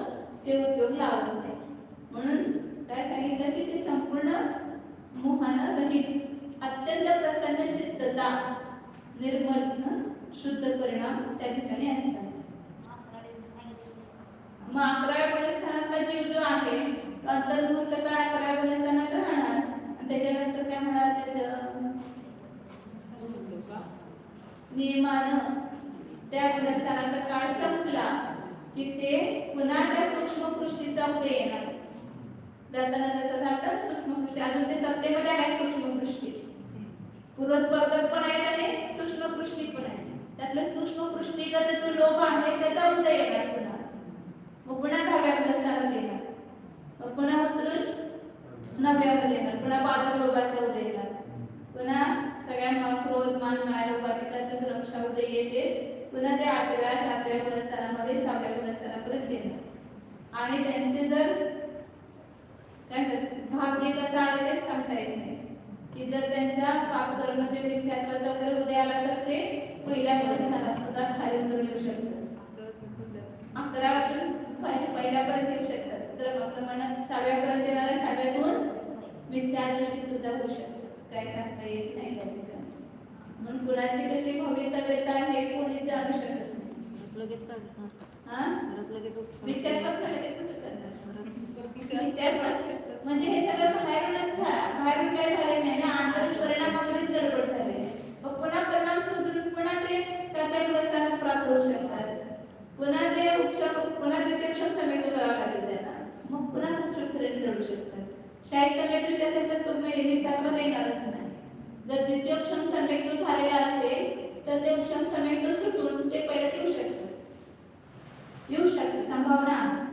ते उपयोग लावत नाही. म्हणून काय सांगितलं की ते संपूर्ण मोहानं रहित, अत्यंत प्रसन्न चित्तता, निर्मल शुद्ध परिणाम त्या ठिकाणी असतात. मग 11व्या गुणस्थानातला जीव जो आहे अंतर्भूत काळ 11व्या गुणस्थानात राहणार आणि त्याच्यानंतर काय म्हणाल, त्याचं नियमानं त्या गुणस्थानाचा काळ संपला की ते पुन्हा त्या सूक्ष्मकृष्टीचा उदय येणार. जाताना जसं झालं सूक्ष्मकृष्टी, अजून ते सत्तेमध्ये आहे सूक्ष्मकृष्टी, पूर्वस्पर्धक पण आहेत आणि सूक्ष्मकृष्टी पण आहे. त्यातलं सूक्ष्मकृष्टीगत जो लोभ आहे त्याचा उदय येणार पुन्हा, मग पुन्हा 10व्या गुणस्थानात येणार, मग पुन्हा उतरून 9व्यामध्ये येणार, पुन्हा बादल लोभाचा उदय येणार, पुन्हा सगळ्यांना क्रोध मान माया लोभाधिकाचं क्रमशः उदय येते, पुन्हा ते 8व्या 7व्या गुणस्थानामध्ये 6व्या गुणस्थानापर्यंत येणार. आणि त्यांचे जर काय भाग्य कसं आहे ते सांगता येत नाही, की जर त्यांचा पाप कर्म जे मिथ्यात्वाचा वगैरे उदय आला तर ते पहिल्या गुणस्थानात सुद्धा खाली उतरून येऊ शकतात. 11वातून पहिल्यापर्यंत येऊ शकतात, तर प्रमाणात 6व्यापर्यंत येणार, 6व्यातून मिथ्या दृष्टी सुद्धा होऊ शकतात, काय सांगता येत नाही त्या ठिकाणी. म्हणून कुणाची कशी भवितव्यता हे कोणी जाणू शकत नाही. लगेच चढणार, हा मिथ्यात्वाचं लगेच कसं करणार, म्हणजे हे सगळं बाहेरूनच बाहेरून काय झाले नाही ना, आंतरिक परिणामामध्येच गडबड झाली. मग पुन्हा परिणाम सुधरून पुन्हा ते 7व्या गुणस्थानात प्राप्त होऊ शकतात, पुन्हा ते उपशम पुन्हा ते उपशम समेक करावं लागेल त्यांना, मग पुन्हा उपशम श्रेणी चढू शकतात. क्षायिक सम्यक दृष्टी असेल तर तुम्ही निमित्तात्मक येणारच नाही. जर द्वितीयोक्षम सम्यक झालेला असेल तर ते उपशम सम्यक सुटून ते परत येऊ शकते संभावना आहे.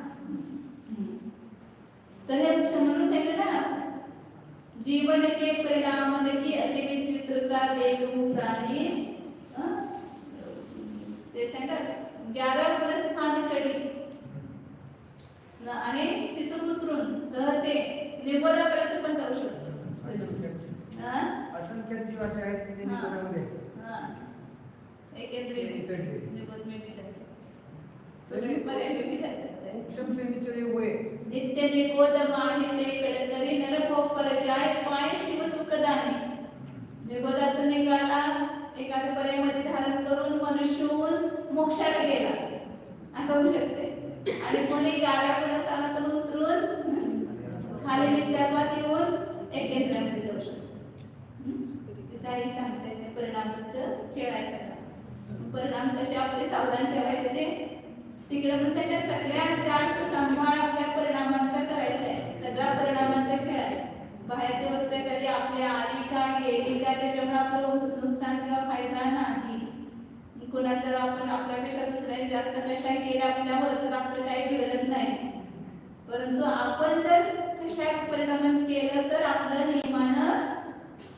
तर हे उपशम म्हणून सांगितलं ना, जीवन के परिणाम की अति विचित्रता वेगू प्राणी ते सांगतात 11 पुरस्थान चढी आणि तिथून उतरून तर ते निबोधापर्यंत पण जाऊ शकतो. असंख्य जीव असे आहेत की ते निबोधामध्ये उपशम श्रेणीचे योग आहे. नित्य निबोध माहिते कडकरी नरभोग पर जाय पाय शिव सुखदानी. निबोधातून निघाला एखाद्या पर्यायामध्ये धारण करून मनुष्य होऊन मोक्षाला गेला असं होऊ शकते. आणि कोणी 11 गुणस्थानातून उतरून खाली नित्यात्वात येऊन एक केंद्रामध्ये जाऊ शकतो. काही सांगता येते परिणामाचं खेळ आहे सगळा. परिणाम कसे आपले सावधान ठेवायचे ते तिकडे म्हणजे सगळ्या जास्त सांभाळ आपल्या परिणामांचा करायचा आहे. सगळ्या परिणामांचा खेळ आहे. बाहेरची वस्तू कधी आपल्या आली का गेली का त्याच्यामुळे आपलं नुकसान किंवा फायदा नाही. कुणाचं आपण आपल्यापेक्षा दुसऱ्या जास्त कशा केल्या आपल्यावर तर आपलं काही बिघडत नाही. परंतु आपण जर कशा परिणाम केलं तर आपलं नियमानं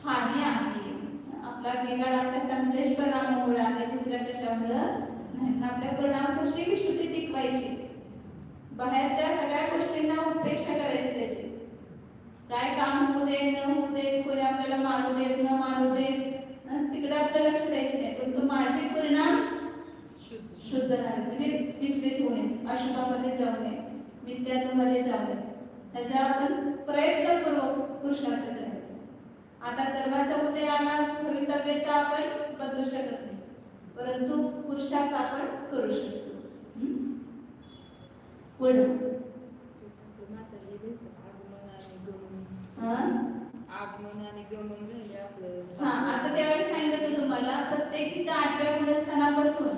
हानी आहे. आपला बिघाड आपल्या संश्लेष परिणामामुळे आहे, दुसऱ्या कशामुळे नाही. आपल्या परिणाम कशी विशुद्धी टिकवायची, बाहेरच्या सगळ्या गोष्टींना उपेक्षा करायची. त्याची काय काम होऊ दे न होऊ दे, कोणी आपल्याला मानू देत न मानू देत तिकडे आपलं लक्ष द्यायचं नाही. परंतु माझे परिणाम शुद्ध राहावे म्हणजे विचलित होऊ नये, अशुभामध्ये जाऊ नये, मिथ्यात्वामध्ये जाऊ नये, त्याचा आपण प्रयत्नपूर्वक पुरुषार्थ करायचा. आता कर्माचा उदय आला, भवितव्य तर आपण बदलू शकत नाही, परंतु पुरुषार्थ आपण करू शकतो. पुढे आता त्यावेळी सांगितलं तुम्हाला प्रत्येक इथं 8व्या गुणस्थानापासून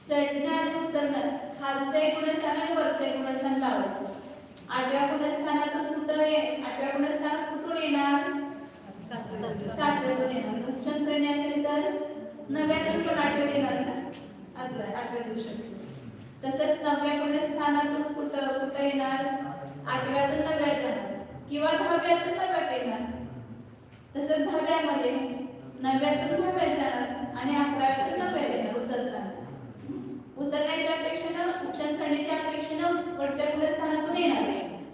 चढणं आणि उतरणं, खालचं एक गुणस्थान आणि वरचं एक गुणस्थान लावायचं. 8व्या गुणस्थानातून कुठं 8व्या गुणस्थानात कुठून येणार? 7व्यातून येणार. उपशम श्रेणी असेल तर 9व्यातून पण 8व्यात येणार ना, 8व्यात येऊ शकतो. तसंच 9व्या गुणस्थानातून कुठं येणार? 8व्यातून 9व्यात जाणार किंवा 10व्यातून 9व्यात येणार. तसंच 10व्यामध्ये 9व्यातून 10व्यात जाणार आणि 11व्यातून 9व्यात येणार उतरताना. उतरण्याच्या अपेक्षेनं उपशम श्रेणीच्या अपेक्षेनं वरच्या गुणस्थानातून येणार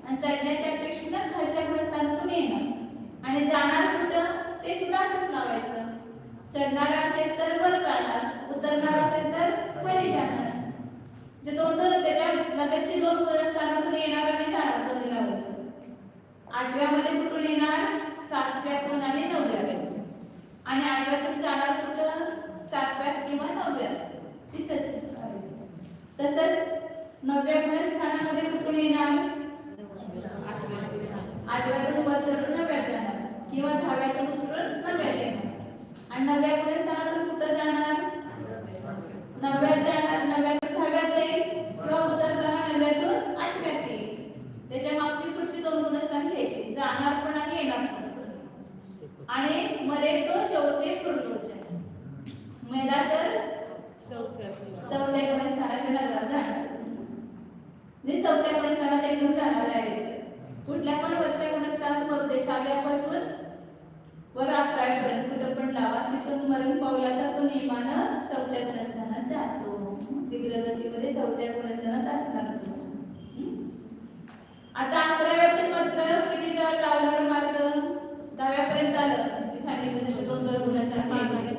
आणि चढण्याच्या अपेक्षेनं खालच्या गुणस्थानातून येणार. आणि जाणार कुठं ते सुद्धा असंच लावायचं. चढणार असेल तर वर जाणार, उतरणार असेल तर खाली जाणार. जे दोन त्याच्या लगतची 2 गुणस्थानातून येणार आणि जाणार दोन्ही लावायचं. 8व्यामध्ये कुठून येणार? 7व्यातून आणि 9व्यातून. आणि 8व्यातून जाणार कुठं? 7व्यात किंवा 9व्यात तिथंच करायचं. तसंच 9व्या गुणस्थानामध्ये कुठून येणार? 8व्यातून वर चढून 9व्यात जाणार किंवा 10व्यातून उतरून 9व्यात येणार. आणि 9व्या गुणस्थानातून कुठं जाणार? 9व्यात जाणार, 9व्यातून 10व्यात जाईल किंवा उतरताना 9व्यातून 8व्यात येईल. त्याच्या मागची पुढची 2 गुणस्थान घ्यायची, जाणार पण आणि येणार पण. आणि मध्ये तो 4थी पूर्णोच्च आहे. मेला तर 4थ्या गुणस्थानाच्या नगरात जाणार म्हणजे 4थ्या गुणस्थानात एकदम जाणार आहे. कुठल्या पण वरच्या गुणस्थानात वरते 6व्यापासून वर 11व्यापर्यंत कुठं पण लावा, तिथून मरण पावला तर तो नियमानं 4थ्या गुणस्थानात जातो. विग्रहगतीमध्ये 4थ्या गुणस्थानात असणार. आता 11व्यातून मात्र किती लावणार मार्ग? 10व्यापर्यंत आलं की सांगितलं तसे 2 गुणस्थान घ्यायचे.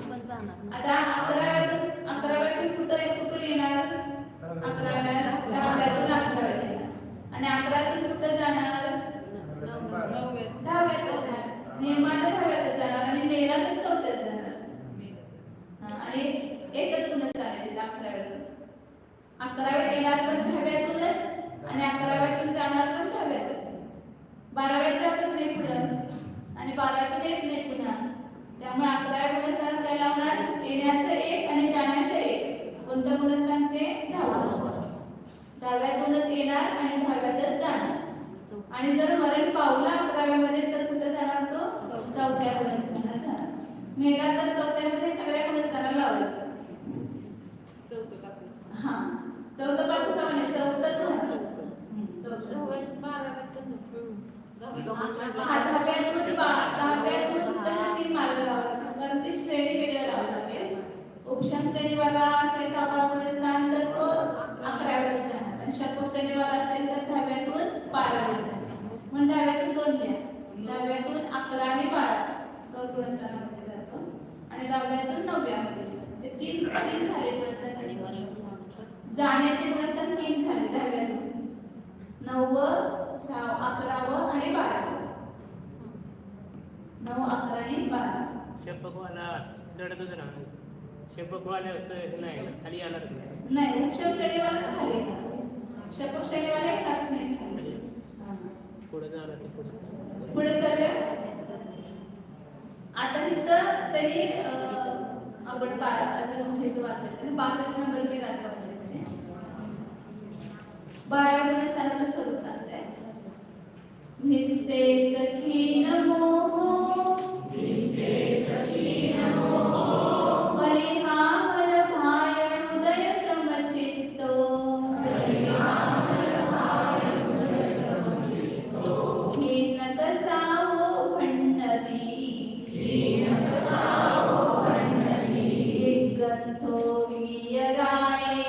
आता 11व्यातून कुठं येणार? 11व्यातून 11व्यात येणार आणि 11व्यातून कुठं जाणार? 10व्यातच नियमानं 10व्यातच जाणार आणि मेला तर 4थ्यात जाणार. आणि एकच गुणस्थान आहे 11व्यातून. 11व्यात येणार पण 10व्यातूनच आणि 11व्यातून जाणार पण 10व्यातच. 12व्यात जातच नाही पुढं आणि 12व्यातून येत नाही पुन्हा. त्यामुळे 11व्या गुणस्थानात काय लावणार? येण्याचं 1 आणि जाण्याचं 1. कोणतं गुणस्थान ते? 10व्या. 10व्यातूनच येणार आणि 10व्यातच जाणार. आणि जर मरण पावला 11व्यामध्ये तर कुठं जाणार तो 4थ्या गुणस्थानात जाणार. मेला तर 4थ्यामध्ये सगळ्या गुणस्थानाला लावायचं. हा 4थं 5चं समान आहे, 4थंच होणार. 10व्यातून तसे 3 मार्ग लावावे लागतात, कारण ती श्रेणी वेगळ्या लावावी लागेल. उपशम श्रेणीवाला असेल 10वा गुणस्थान तर तो 11व्यात जाणार, आणि शतक श्रेणीवाला असेल तर 10व्यातून 12व्यात जाणार. म्हणून 10व्यातून 2 लिहा. 10व्यातून 11 आणि 12 तो गुणस्थानामध्ये जातो, आणि 10व्यातून 9व्यामध्ये. ते 3 झाले गुणस्थान. जाण्याचे गुणस्थान 3 झाले 10व्यातून. 9व, 11व आणि 12व. 9, 11 आणि 12. शेपकवाला चढतच राहणार. शेपकवाला नाही खाली येणार नाही. उपशम श्रेणीवालाच खाली येणार. शतक श्रेणीवाला खाच नाही खाली. पुढे जाणार पुढे चालूया. आता इथं तरी आपण 12 अजून हेच वाचायचं, 62 नंबरची गाथा वाचायची. 12व्या गुणस्थानाचं स्वरूप सांगताय. निस्से सखी नमो बलिहामल भायण उदय समचित्तो खीन कसावो भंडरी गंधो वीराये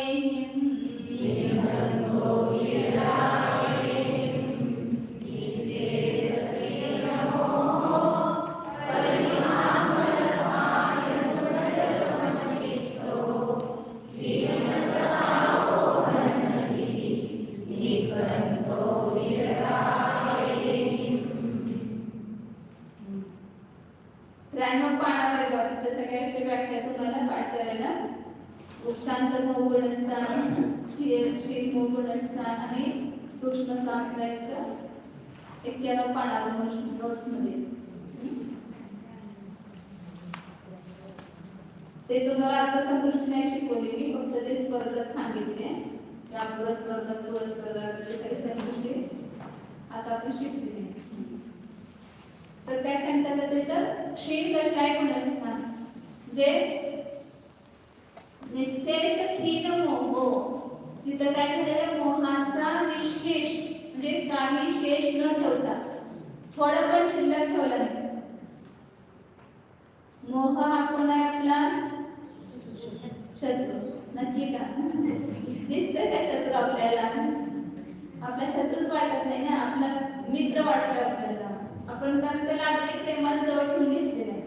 उपशांत गुणस्थान, शील गुणस्थान आणि सूक्ष्म सांगायचं 91 पानावर नोट्स मध्ये. ते तुम्हाला अर्थसंपुष्टी नाही शिकवली मी, फक्त ते स्पर्धक सांगितले. रामपुर स्पर्धक, तुळ स्पर्धक, ते काही संपुष्टी आता आपण शिकली. तर काय सांगतात तिथं शील कशाय गुणस्थान जे निस्सेस खीन मोह, जिथं काय झालेलं मोहाचा निशेष म्हणजे काही शेष न ठेवता थोडं पण शिल्लक ठेवला नाही. मोह हा कोण आहे आपला शत्रू. नक्की का दिसतंय का शत्रू आपल्याला? आपला शत्रूच वाटत नाही ना, आपला मित्र वाटतो आपल्याला. आपण कारण त्याला अगदी प्रेमाला जवळ ठेवून घेतलेला आहे.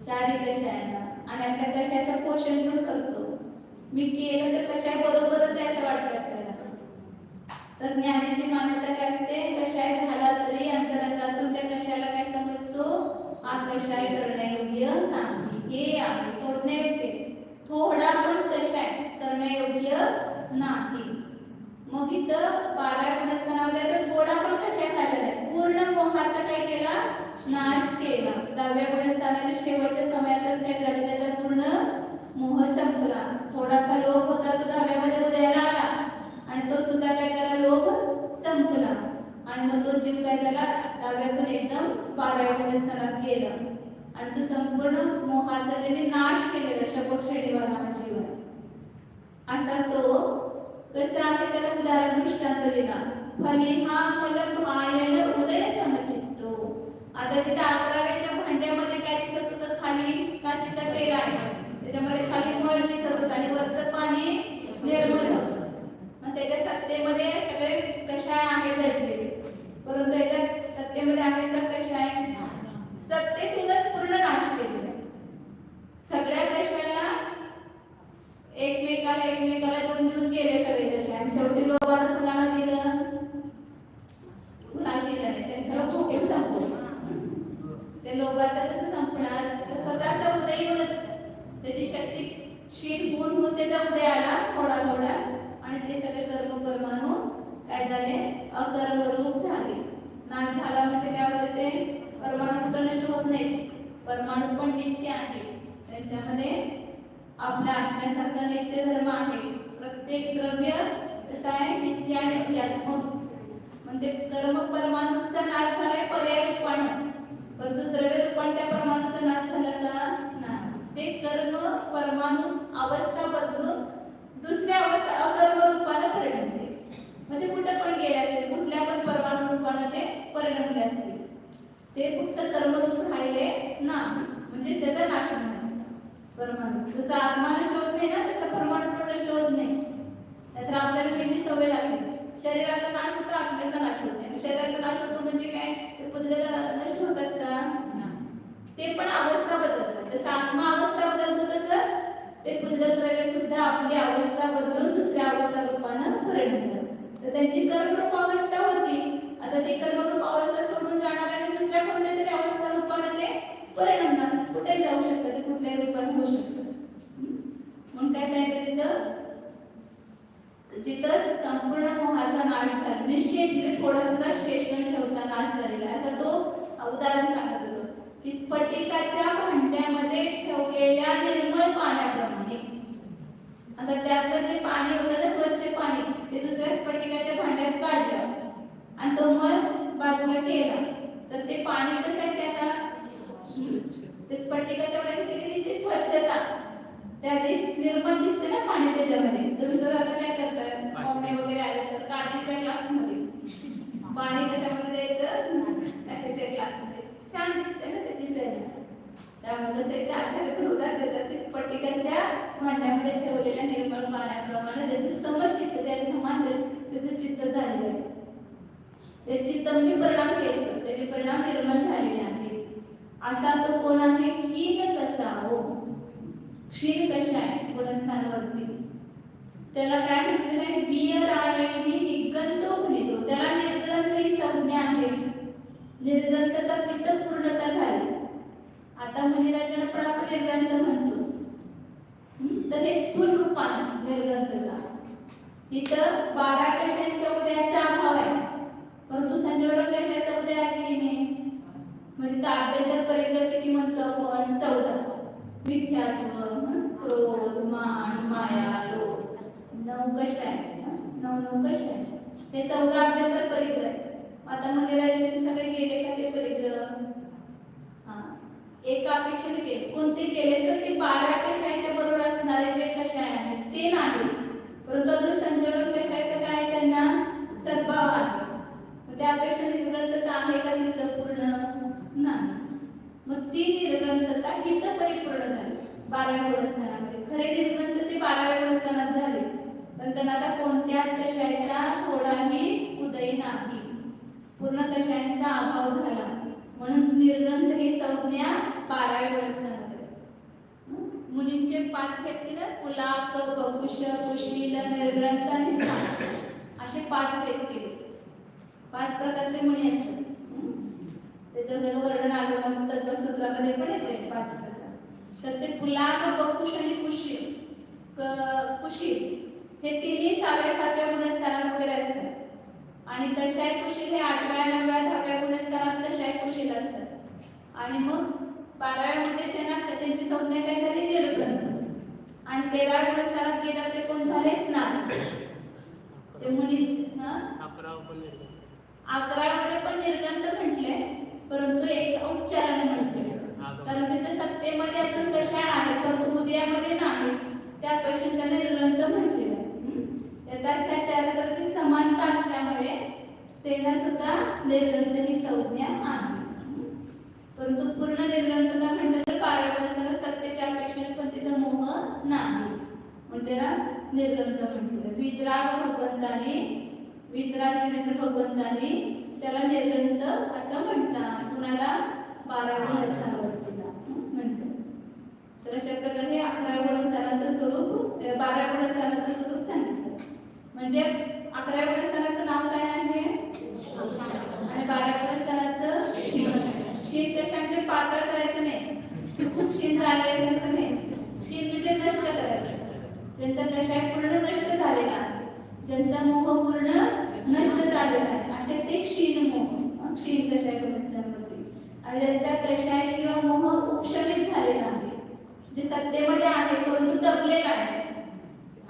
चारी कशाला आणि आपल्या कशाचं पोषण पण करतो. मी केलं तर कशा बरोबरच आहे असं वाटतं आपल्याला. तर ज्ञानाची मान्यता काय असते? कशाय झाला तरी अंतरंगातून त्या कशाला काय समजतो? हा कशाय करण्यायोग्य नाही, हे आहे सोडण्यायोग्य. थोडा पण कशाय करण्यायोग्य नाही. मग इथं 12व्या गुणस्थानामध्ये तर थोडा पण कशाय झाला नाही, पूर्ण मोहाचा काय केला? नाश केला. 10व्या गुणस्थानाच्या शेवटच्या समयातच काय झालं? त्याचा पूर्ण मोह संपला. थोडासा लोभ होता तो 10व्यामध्ये उदयाला आला आणि तो सुद्धा काय झाला? लोभ संपला. आणि मग तो जीव काय झाला? 10व्यातून एकदम 12व्या गुणस्थानात गेला आणि तो संपूर्ण मोहाचा ज्याने नाश केलेला शपक श्रेणीवाला जीव आहे. असा तो कसा आहे त्याला उदाहरण दृष्टांत दिला. फलिहामल भायण उदय समचित्तो. आता तिथे 11व्याच्या भांड्यामध्ये काय दिसत होतं? खाली काचेचा पेला आहे, त्याच्यामध्ये खाली मळ दिसत होता आणि वरचं पाणी निर्मल होतं. मग त्याच्या सत्तेमध्ये सगळे कशाय आहेत दडलेले, परंतु याच्या सत्तेमध्ये आहेत तर कशाय सत्तेतूनच पूर्ण नाश केलेला. सगळ्या कशाला एकमेकाला देऊन गेले सगळे कशा, आणि शेवटी लोभानं कुणाला दिलं? कुणाला दिलं नाही, त्यांनी सगळं भोगेल संपवलं. त्या लोभाचं कसं संपणार? तर स्वतःचा उदय येऊनच त्याची शक्ती शील होऊन त्याचा उदय आला थोडा थोडा, आणि ते सगळे कर्म परमाणू काय झाले? अकर्मरूप झाले. नाश झाला म्हणजे काय होतं? ते परमाणू कुठं नष्ट होत नाही, परमाणू पण नित्य आहे. त्यांच्यामध्ये आपल्या आत्म्यासारखा नित्य धर्म आहे. प्रत्येक द्रव्य कसं आहे? नित्य आणि अध्यात्मक. म्हणजे कर्म परमाणूचा नाश झालाय पर्याय रूपानं, परंतु द्रव्य रूपाने त्या परमाणूचा नाश झाला का नाही. ते कर्म परमाणू अवस्था बदलून दुसऱ्या अवस्था अकर्म रूपाने परिणमते. म्हणजे कुठे पण गेले असतील, कुठल्या पण परमाणू रूपाने ते परिणमले असतील, ते फक्त कर्मरूप राहिले नाही, म्हणजे त्याचा नाश होण्याचा परमाणू. जसं आत्मा नष्ट होत नाही ना, तसा परमाणू पण नष्ट होत नाही. नाहीतर आपल्याला नेहमी सवय लागली, शरीराचा नाश होतो, आत्म्याचा नाश होत नाही. शरीराचा नाश होतो म्हणजे काय, ते पुतळे नष्ट होतात का, ते पण अवस्था बदलतात. जसं आत्मा अवस्था बदलतो तसं ते पुतळे द्रव्य सुद्धा आपली अवस्था बदलून दुसऱ्या अवस्था रूपानं परिणमतात. तर त्यांची कर्मरूप अवस्था होती, आता ती कर्मरूप अवस्था सोडून जाणार आणि दुसऱ्या कोणत्या तरी अवस्था रूपाने ते परिणमणार. कुठे जाऊ शकतं, ते कुठल्याही रूपाने होऊ शकतं. म्हणून काय सांगितलं तिथं, जिथं संपूर्ण मोहाचा नाश झाला, निशेष म्हणजे थोडा सुद्धा शेष न ठेवता नाश झालेला, असं तो उदाहरण सांगत होतो की स्फटिकाच्या भांड्यामध्ये ठेवलेल्या निर्मळ पाण्याप्रमाणे. आता त्यातलं जे पाणी होतं स्वच्छ पाणी, ते दुसऱ्या स्फटिकाच्या भांड्यात काढलं आणि तो मळ बाजूला केला, तर ते पाणी कसं आहे, ते आता ते स्फटिकाच्या भांड्याची स्वच्छता, त्या निर्मळ दिसते ना पाणी त्याच्यामध्ये. तुम्ही सर आता काय करताय, पाहुणे वगैरे आले तर काचेच्या ग्लासमध्ये पाणी कशामध्ये द्यायचं, काचेच्या ग्लासमध्ये, छान दिसते ना ते दिसायला. त्यामुळे कसं एक आचार्य पण उदाहरण देतात की स्फटिकाच्या भांड्यामध्ये ठेवलेल्या निर्मळ पाण्याप्रमाणे त्याचं समचित्त, त्याच्या समान त्याचं चित्त झालेलं आहे. ते चित्त म्हणजे परिणाम घ्यायचं, त्याचे परिणाम निर्मळ झालेले आहेत. असा तो कोण आहे, क्षीण कसा हो, क्षीण कशा आहे गुणस्थानावरती, त्याला काय म्हटलेलं आहे, बियर आहे निगंत म्हणतो. त्याला निर्ग्रंथ ही संज्ञा आहे, निर्ग्रंथता तिथं पूर्णता झाली. आता मुनिराजांना पण आपण निर्ग्रंथ म्हणतो, तर हे स्थूल रूपाने निर्ग्रंथता. इथं 12 कशांच्या उदयाचा अभाव आहे, परंतु संजोग कशाचा उदय आहे की नाही. म्हणजे अभ्यंतर परिग्रह किती म्हणतो आपण, 14. मिथ्यात्व, क्रोध, मान, माया, लोभ, 9 कशा आहेत, 9 कशा आहेत, हे 14 अभ्यंतर परिग्रह आहे. आता मुनिराजांचे सगळे गेले का ते परिग्रह, एका अपेक्षेने केले. कोणते केले तर ते 12 कशाच्या बरोबर असणारे जे कशा आहेत ते नाही, परंतु अजून संचलन कशाचं काय, त्यांना सद्भाव आहे. त्या अपेक्षा निर्ग्रंथता आहे का तिथं पूर्ण नाही. मग ती निर्ग्रंथता हिथं परिपूर्ण झाली 12व्या गुणस्थानामध्ये. खरे निर्ग्रंथ ते 12व्या गुणस्थानात झाले, पण त्यांना आता कोणत्याच कशाचा थोडाही उदय नाही, पूर्ण कशांचा अभाव झाला. म्हणून निर्ग्रंथ ही संज्ञा 12व्या गुणस्थानात आहे. मुलींचे 5 भेद केले, पुलाक, बकुश, कुशील, निर्ग्रंथ आणि स्थान, असे 5 भेद केले. 5 प्रकारचे मुनी असतात. त्याचं वर्णन आगम तत्वसूत्रामध्ये पण येते 5 प्रकार. तर ते पुलाक, बकुश आणि कुशील हे तिन्ही 6व्या 7व्या गुणस्थानात वगैरे असतात. आणि कशाय कुशील हे 8व्या 9व्या 10व्या गुणस्थानात कशाय कुशील असतात. आणि मग 12व्या मध्ये त्यांना त्यांची संज्ञा काय झाली, निर्ग्रंथ. आणि 13व्या गुणस्थानात गेला ते कोण झाले, स्नान. जे मुलींचे 11 मध्ये पण निर्ग्रंथ म्हटले, परंतु एक उच्चाराने म्हटले, कारण तिथे सत्तेमध्ये अजून कशा आहे परंतु उदयामध्ये नाही, त्यापेक्षा त्याने निर्ग्रंथ म्हटलेलं आहे. त्या चारित्राची समानता असल्यामुळे त्यांना सुद्धा निर्ग्रंथ ही संज्ञा आहे. परंतु पूर्ण निर्ग्रंथता म्हटलं तर 12व्या गुणस्थानात सत्तेच्या अपेक्षेने पण तिथं मोह नाही, म्हणून त्याला निर्ग्रंथ म्हटलेलं. वितराजी भगवंतानी त्याला निर्ग्रंथ असं म्हणतात. कुणाला, 12व्या गुणस्थानावरतीला म्हणतात. तर अशा प्रकारे 11व्या गुणस्थानाचं स्वरूप, 12व्या गुणस्थानाचं स्वरूप सांगितलं. म्हणजे 11व्या गुणस्थानाचं नाव काय आहे आणि 12व्या गुणस्थानाचं क्षीण. कशा म्हणजे पातळ करायचं नाही, खूप क्षीण झालेलं असं नाही. क्षीण म्हणजे नष्ट करायचं, ज्यांचा कशाय पूर्ण नष्ट झालेला आहे, ज्यांचा मोह पूर्ण नष्ट झालेला आहे, असे ते क्षीण मोह, क्षीण कशाय गुणस्थानावरती. आणि ज्यांचा कशाय किंवा मोह उपशमित झालेला आहे, जे सत्तेमध्ये आहे परंतु दबलेला आहे,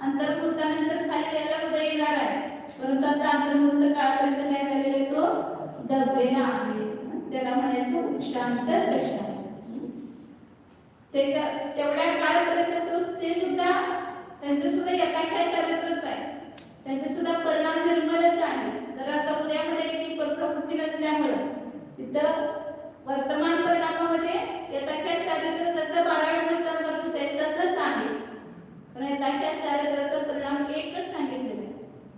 अंतर्भूतानंतर खाली यायला उदय येणार आहे, परंतु आता अंतर्भूत काळापर्यंत काय झालेलं ज्ञानाचं वृक्षांतर दर्शन. त्याच्या तेवढ्या काळापर्यंत ते सुद्धा त्यांचं सुद्धा यथाख्यात चारित्रच आहे, त्यांचे सुद्धा परिणाम निर्मलच आहे. तर आता उद्यामध्ये एक प्रवृत्ती नसल्यामुळं तिथं वर्तमान परिणामामध्ये यथाख्यात चारित्र जसं 12व्या गुणस्थानावरच आहे तसंच आहे, पण यथाख्यात चारित्राचा परिणाम एकच सांगितलेला आहे.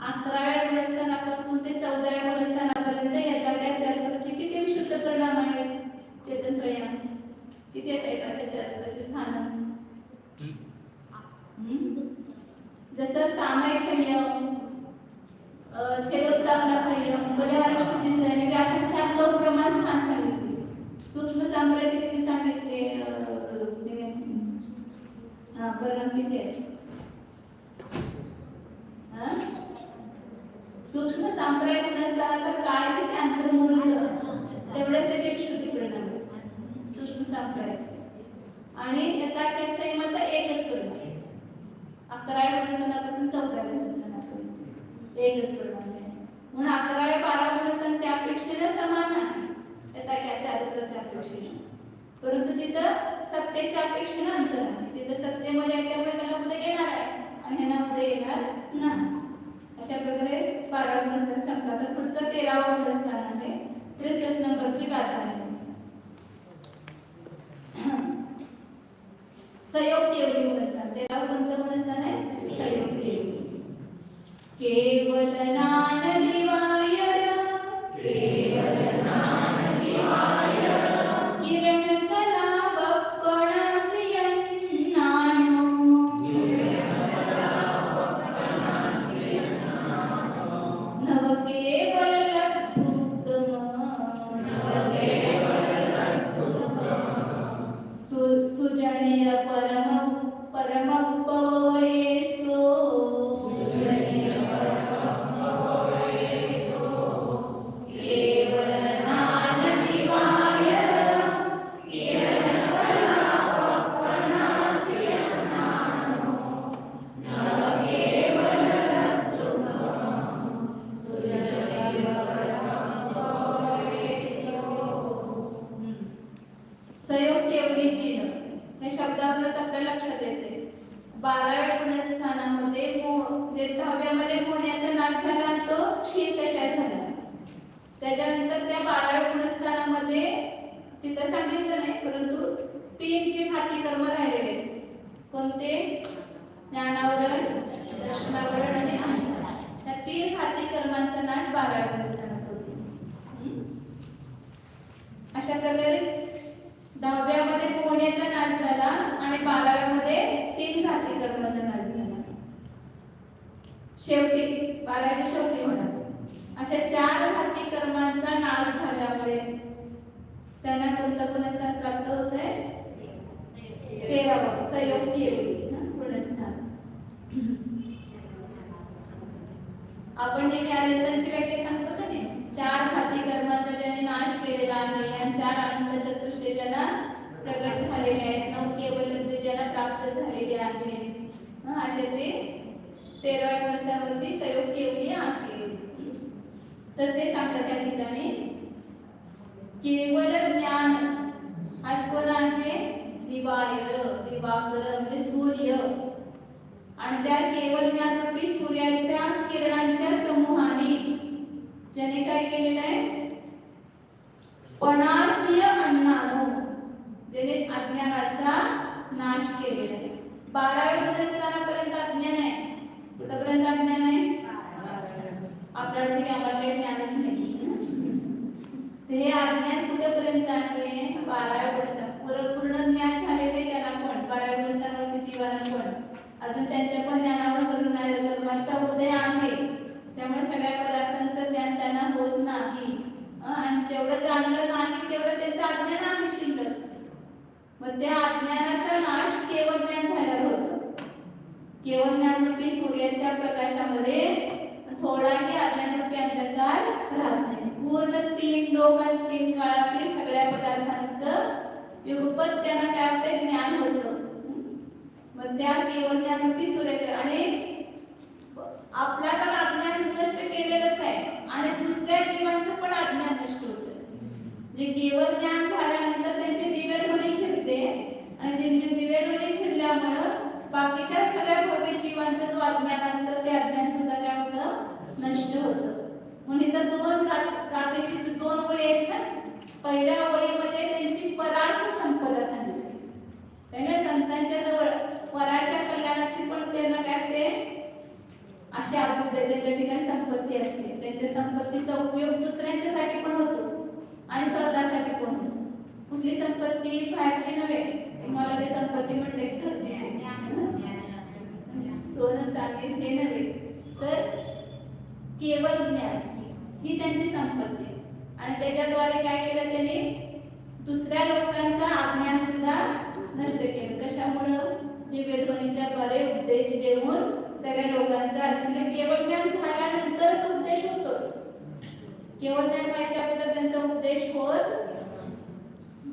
11व्या गुणस्थानापासून ते 14व्या गुणस्थानापर्यंत यथाख्यात चारित्राचे किती विशुद्ध परिणाम आहेत चेतन प्रयाण, किती आहेत यथाख्यात चारित्राचे स्थान. जसं सामायिक संयम, छेदोत्साहना संयम, बलिहार शुद्धी संयम, म्हणजे असंख्याक लोक प्रमाण स्थान सांगितले. सूक्ष्म साम्राज्य किती सांगितले, परिणाम किती आहे. सूक्ष्म सांप्रदायिक गुणस्थानाचा काळ किती अंतर्मुक्त, तेवढेच त्याचे विशुद्धी परिणाम सूक्ष्म सांप्रदायिकचे. आणि यथाख्यात संयमाचा एकच परिणाम 11व्या गुणस्थानापासून 14व्या गुणस्थानापर्यंत एकच परिणाम आहे. म्हणून 11व्या 12व्या गुणस्थान त्या अपेक्षेला समान आहे यथाख्यात चारित्राच्या अपेक्षेने, परंतु तिथं सत्तेच्या अपेक्षेने अंतर आहे. तिथं सत्तेमध्ये आहे त्यामुळे त्याला उद्या येणार आहे आणि ह्यांना उद्या येणार नाही. अशा प्रकारे 12व्या गुणस्थान संपला. तर पुढचं 13वं गुणस्थान आहे 63 नंबरची गाथा आहे. संयोग केवली गुणस्थान. 13वं कोणतं गुणस्थान आहे, संयोग केवली. केवल नान दिवायर, केवल नान दिवायर, किरण कला बप्पणासी अण्णानो, किरण कला बप्पणासी अण्णानो, नव केवल लब्धुत्तम, नव केवल लब्धुत्तम, सुजनीय परम परमपवयेसो, सुजनीय परमपवयेसो, केवल नान दिवायर, किरण कला बप्पणासी अण्णानो, नव केवल लब्धुत्तम, सुजनीय परमपवयेसो. संयोग केवलीची हे शब्दावरच आपल्या लक्षात येते. 12व्या गुणस्थानामध्ये जे 10व्यामध्ये मोहण्याचा नाश झाला तो क्षीर कशा झाला. त्याच्यानंतर त्या 12व्या गुणस्थानामध्ये तिथं सांगितलं नाही, परंतु 3 जे हाती कर्म राहिलेले कोणते, ज्ञानावरण, दर्शनावरण आणि अहंकार. त्या 3 हाती कर्मांचा नाश 12व्या गुणस्थानात होतो. अशा प्रकारे 10व्यामध्ये पोहण्याचा नाश झाला आणि 12व्यामध्ये 3 घाती कर्माचा नाश झाला. शेवटी 12व्याच्या शेवटी होणार अशा 4 घाती कर्मांचा नाश झाल्यामुळे त्यांना कोणतं गुणस्थान प्राप्त होतंय, 13वं संयोग केवली गुणस्थान. आपण जे ज्ञानेंद्रांची व्याख्या सांगतो का नाही, 4 घाती कर्माचा ज्याने नाश केलेला आहे आणि 4 अनंत चतुष्टय ज्यांना प्रगट झालेले आहेत, 9 केवल ज्यांना प्राप्त झालेले आहेत, असे ते 13व्या गुणस्थानावरती संयोग केवली आहे. तर ते सांगतात त्या ठिकाणी केवल ज्ञान आज कोण आहे, दिवायर, दिवाकर म्हणजे सूर्य, आणि त्या केवल ज्ञान रूपी सूर्याच्या किरणांच्या समूहाने ज्याने काय केलेलं आहे, पणासीय अण्णानो, ज्याने अज्ञानाचा नाश केलेला आहे. 12व्या गुणस्थानापर्यंत अज्ञान आहे. कुठपर्यंत अज्ञान आहे, आपल्याला ठीक आम्हाला काही ज्ञानच नाही. ते अज्ञान कुठेपर्यंत आहे, 12व्या गुणस्थान. पूर्ण ज्ञान झालेले त्यांना पण 12व्या गुणस्थानावरती जीवाला पण अजून त्यांच्या पण ज्ञानावर कर्माचा उदय आहे. त्यामुळे सगळ्या पदार्थांचं ज्ञान त्यांना होत नाही आणि जेवढं जाणलं नाही तेवढं त्यांचं अज्ञान आहे शिल्लक. मग त्या अज्ञानाचा नाश केवळ ज्ञान झाल्यावर होतं. केवळ ज्ञानरूपी सूर्याच्या प्रकाशामध्ये थोडाही अज्ञानरूपी अंधकार राहत नाही. पूर्ण 3 लोक आणि 3 काळातील सगळ्या पदार्थांचं युगपत त्यांना काय होते, ज्ञान होतं. मग त्या केवळ ज्ञानरूपी सूर्याच्या आणि आपला तर अज्ञान नष्ट केलेलंच आहे आणि दुसऱ्या जीवांचं पण अज्ञान नष्ट होतं. जे केवळ ज्ञान झाल्यानंतर त्यांची दिव्यध्वनी खिळते आणि ते दिव्यध्वनी खिळल्यामुळं बाकीच्या सगळ्या भव्य जीवांचं जो अज्ञान असतं ते अज्ञान सुद्धा काय होतं नष्ट होतं. म्हणून इथं दोन काठीची दोन ओळी आहेत ना. पहिल्या ओळीमध्ये त्यांची परार्थ संपदा सांगितली. त्याने संतांच्या जवळ पराच्या कल्याणाची पण त्यांना काय असते अशी अभिप्राय त्याच्या ठिकाणी संपत्ती असते. त्यांच्या संपत्तीचा उपयोग दुसऱ्यांच्यासाठी पण होतो आणि स्वतःसाठी पण होतो. कुठली संपत्ती बाहेरची नव्हे. तुम्हाला ते संपत्ती म्हटले की घर दिसेल सोनं चांदी हे नव्हे तर केवळ ज्ञान ही त्यांची संपत्ती. आणि त्याच्याद्वारे काय केलं त्यांनी दुसऱ्या लोकांचा अज्ञान सुद्धा नष्ट केलं. कशामुळं दिव्यध्वनीच्या द्वारे उपदेश देऊन सगळ्या लोकांचा म्हणजे केवळ ज्ञान झाल्यानंतरच उपदेश होतो. केवळ ज्ञान व्हायच्या अगोदर त्यांचा उपदेश होत.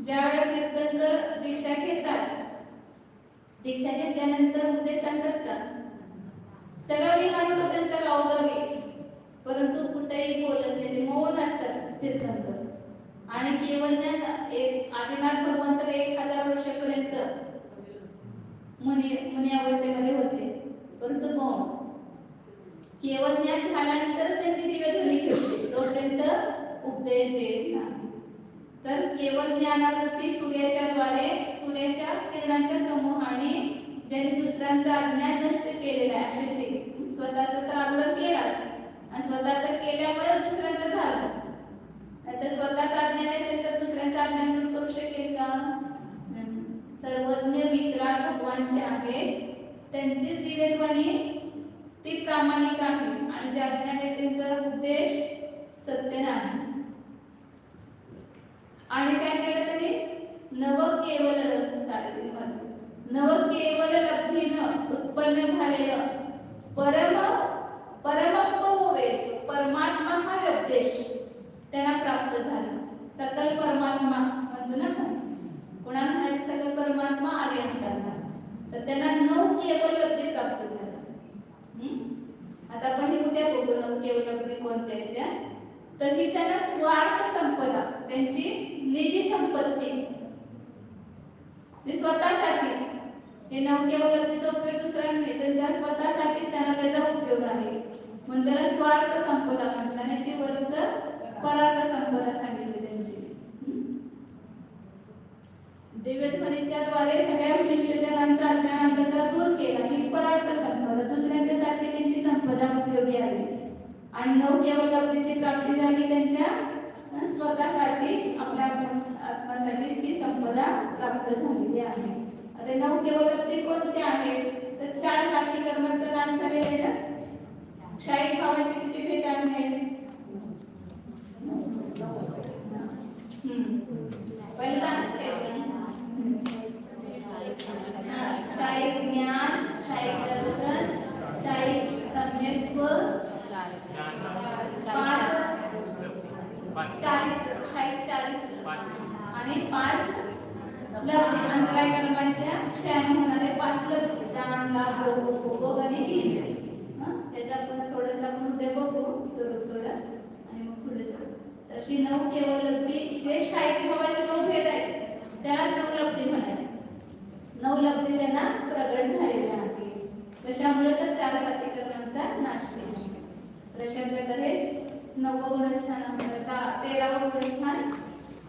ज्यावेळेला कीर्तनकर दीक्षा घेतात दीक्षा घेतल्यानंतर उपदेश सांगतात का सगळं विहार होतो त्यांचा गावोगावी परंतु कुठेही बोलत नाही. ते मौन असतात तीर्थंकर. आणि केवळ ज्ञान एक आदिनाथ भगवान तर 1000 वर्षापर्यंत मुनी अवस्थेमध्ये होते परंतु मौन. केवळ ज्ञान झाल्यानंतरच त्यांची दिव्यध्वनी खेळते तोपर्यंत उपदेश देत नाही. तर केवळ ज्ञानारूपी सूर्याच्या किरणांच्या समूहाने ज्यांनी दुसऱ्यांचा अज्ञान नष्ट केलेला आहे असे ते स्वतःचं तर अवलंब केलाच आणि स्वतःचं केल्यामुळेच दुसऱ्यांचं झालं. नाहीतर स्वतःचं अज्ञान असेल तर दुसऱ्यांचं अज्ञान दूर करू शकेल का. सर्वज्ञ वितराग भगवान जे आहेत त्यांचीच दिव्यध्वनी ती प्रामाणिक आहे आणि जे अज्ञान आहे त्यांचा उद्देश सत्य नाही. आणि काय केलं त्यांनी नव केवल लब्धीनं उत्पन्न झालेलं परमपवेस परमात्मा हा व्यपदेश त्यांना प्राप्त झाला. सकल परमात्मा म्हणतो ना आपण कोणाला म्हणायचं सकल परमात्मा आर्यंतांना तर त्यांना नव केवल लब्धी प्राप्त झाला. आता आपण हे उद्या बघू नव केवल लब्धी कोणत्या आहेत त्या. तर ही त्यांना स्वार्थ संपदा त्यांची निजी संपत्ती स्वतःसाठीच हे नव केवळ लब्धीचा उपयोग दुसऱ्यांना नाही त्यांच्या स्वतःसाठीच त्यांना त्याचा उपयोग आहे म्हणून त्याला स्वार्थ संपदा म्हटलं आणि ती वरच परार्थ संपदा सांगितली त्यांची. दिव्यध्वनीच्या द्वारे सगळ्या शिष्यजनांचा अज्ञान अंधकार दूर केला ही परार्थ संपदा दुसऱ्यांच्यासाठी त्यांची संपदा उपयोगी आली. आणि नव केवळ लब्धीची प्राप्ती झाली त्यांच्या स्वतःसाठीच आपल्या आत्मासाठीच ती संपदा प्राप्त झालेली आहे. आता नव केवळ लब्धी कोणत्या आहेत तर 4 बाकी कर्मांचं नाश झालेलं आहे ना. क्षायिक भावाची किती भेद आहेत पहिला क्षायिक ज्ञान क्षायिक दर्शन क्षायिक सम्यक्त्व चारित्र्य आणि 5 लब्धी अंतराय कर्मांच्या क्षयाने होणारे 5 लब्धी दान लाभ भोग आणि वीर्य. त्याचा आपण थोडंसं आपण उद्या बघू स्वरूप थोडं आणि मग पुढे जाऊ. तशी 9 केवळ लब्धी हे क्षायिक भावाचे 9 भेद आहेत त्यालाच 9 लब्धी म्हणायचं. 9 लब्धी त्यांना प्रगट झालेल्या आहे. कशामुळे तर 4 बाकी कर्मांचा नाश केला. अशा प्रकारे 9वं गुणस्थान 13वं गुणस्थान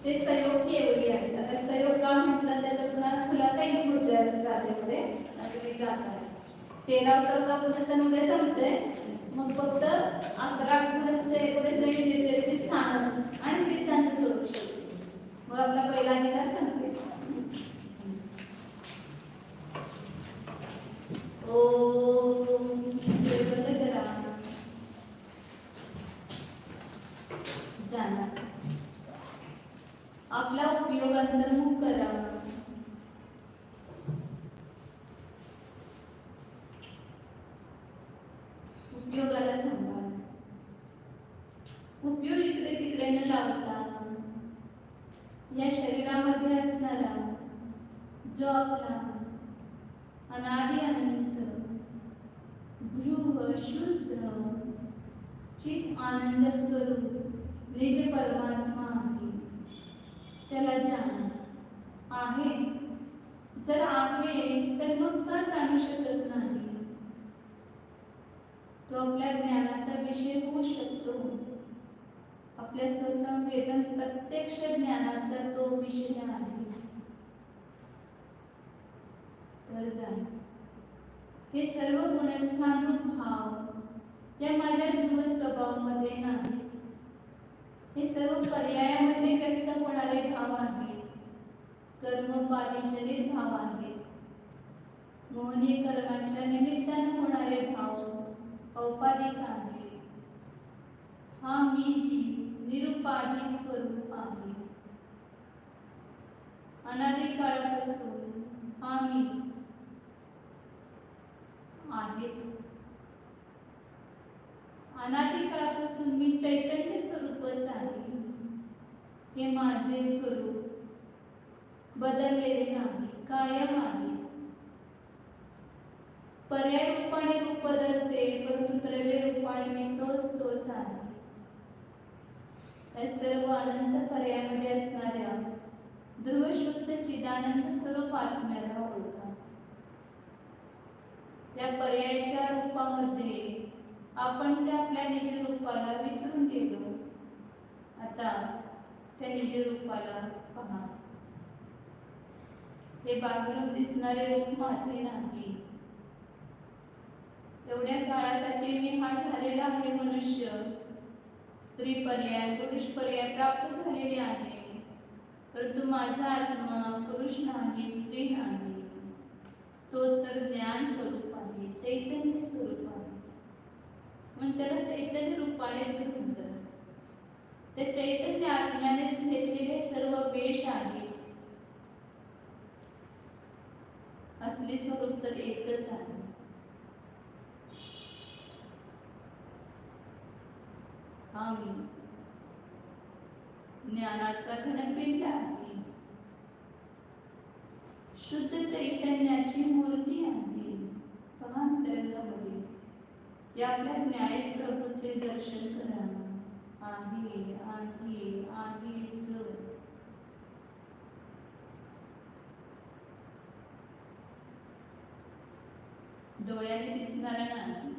ते संयोग केवली आहे. आता संयोग का म्हटलं त्याचा पुन्हा खुलासा येईल पुढच्या गाथेमध्ये तुम्ही गाथा. 13व गुणस्थान उद्या संपतंय मग फक्त 11 गुणस्थान 19 निर्जरची स्थान आणि सिद्धांत स्वरूप मग आपला पहिला निकाल संपेल. ओम देवदगरा जाणार आपला उपयोग अंतर्मुख करा. उपयोगाला सांभाळा. उपयोग इकडे तिकडे न लावता या शरीरामध्ये असणारा जो आपला अनादि अनंत ध्रुव शुद्ध चित आनंद स्वरूप निज परमात्मा आहे त्याला जाण आहे. जर आहे तर मग का जाणू शकत नाही? तो आपल्या ज्ञानाचा विषय होऊ शकतो. आपल्या स्वसंवेदन प्रत्यक्ष ज्ञानाचा तो विषय आहे. तर जाण हे सर्व गुणस्थानरूप भाव या माझ्या ध्रुव स्वभावामध्ये नाहीत. हे सर्व पर्यायामध्ये व्यक्त होणारे भाव आहेत. कर्मपालीजनित भाव आहेत. मोहनी कर्माच्या निमित्ताने होणारे भाव औपाधिक आहेत. हा मी जी निरुपाधी स्वरूप आहे. अनादी काळापासून हा मी आहेच. अनादी काळापासून मी चैतन्य स्वरूपच आहे. हे माझे स्वरूप बदललेले नाही, कायम आहे. पर्याय रूपाने रूप बदलते, परंतु द्रव्य रूपाने मी तोच आहे. या सर्व अनंत पर्यायामध्ये असणाऱ्या ध्रुव शुद्ध चिदानंद स्वरूप आत्म्याला ओळखा. या पर्यायाच्या रूपामध्ये आपण त्या आपल्या निज रूपाला विसरून गेलो. आता त्या निज रूपाला पहा. हे बाहेरून दिसणारे रूप माझे नाही. एवढ्या काळासाठी मी हा झालेला आहे मनुष्य. स्त्री पर्याय पुरुष पर्याय प्राप्त झालेले आहे. परंतु माझा आत्मा पुरुष नाही, स्त्री नाही. तो तर ज्ञान स्वरूप आहे, चैतन्य स्वरूप आहे. म्हणून त्याला चैतन्य रूपानेच ग्रहण करा. त्या चैतन्य आत्म्यानेच घेतलेले सर्व वेश आहेत. असली स्वरूप तर एकच आहे. हा मी ज्ञानाचा घनपिंड आहे. शुद्ध चैतन्याची मूर्ती आहे. पहा अंतरंगामध्ये या आपल्या न्याय प्रभूचे दर्शन करा. आहेच. डोळ्याने दिसणारा नाही.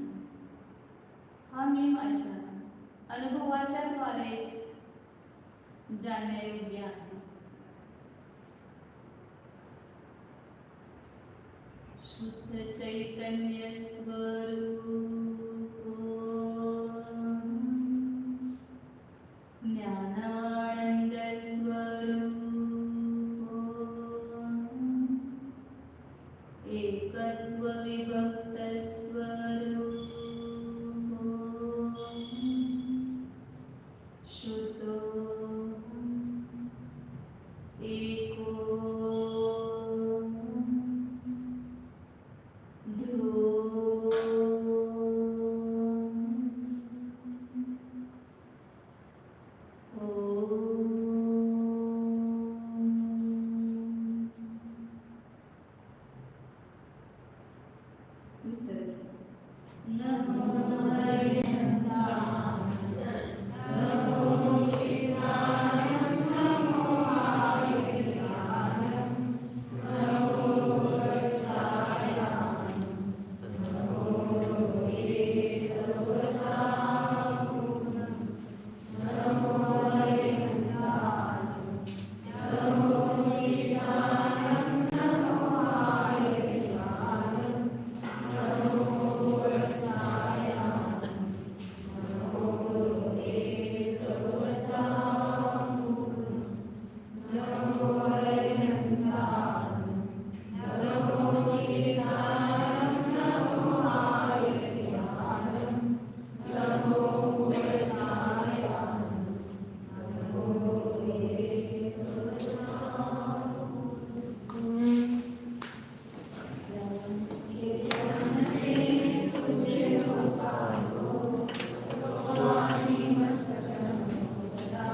हा मी माझ्या अनुभवाच्या द्वारेच जाणण्यायोग्य आहे. शुद्ध चैतन्य स्वरूप ज्ञानानंद स्वरूप एकत्व विभक्त स्वरूप शुद्धो एको ध्रुव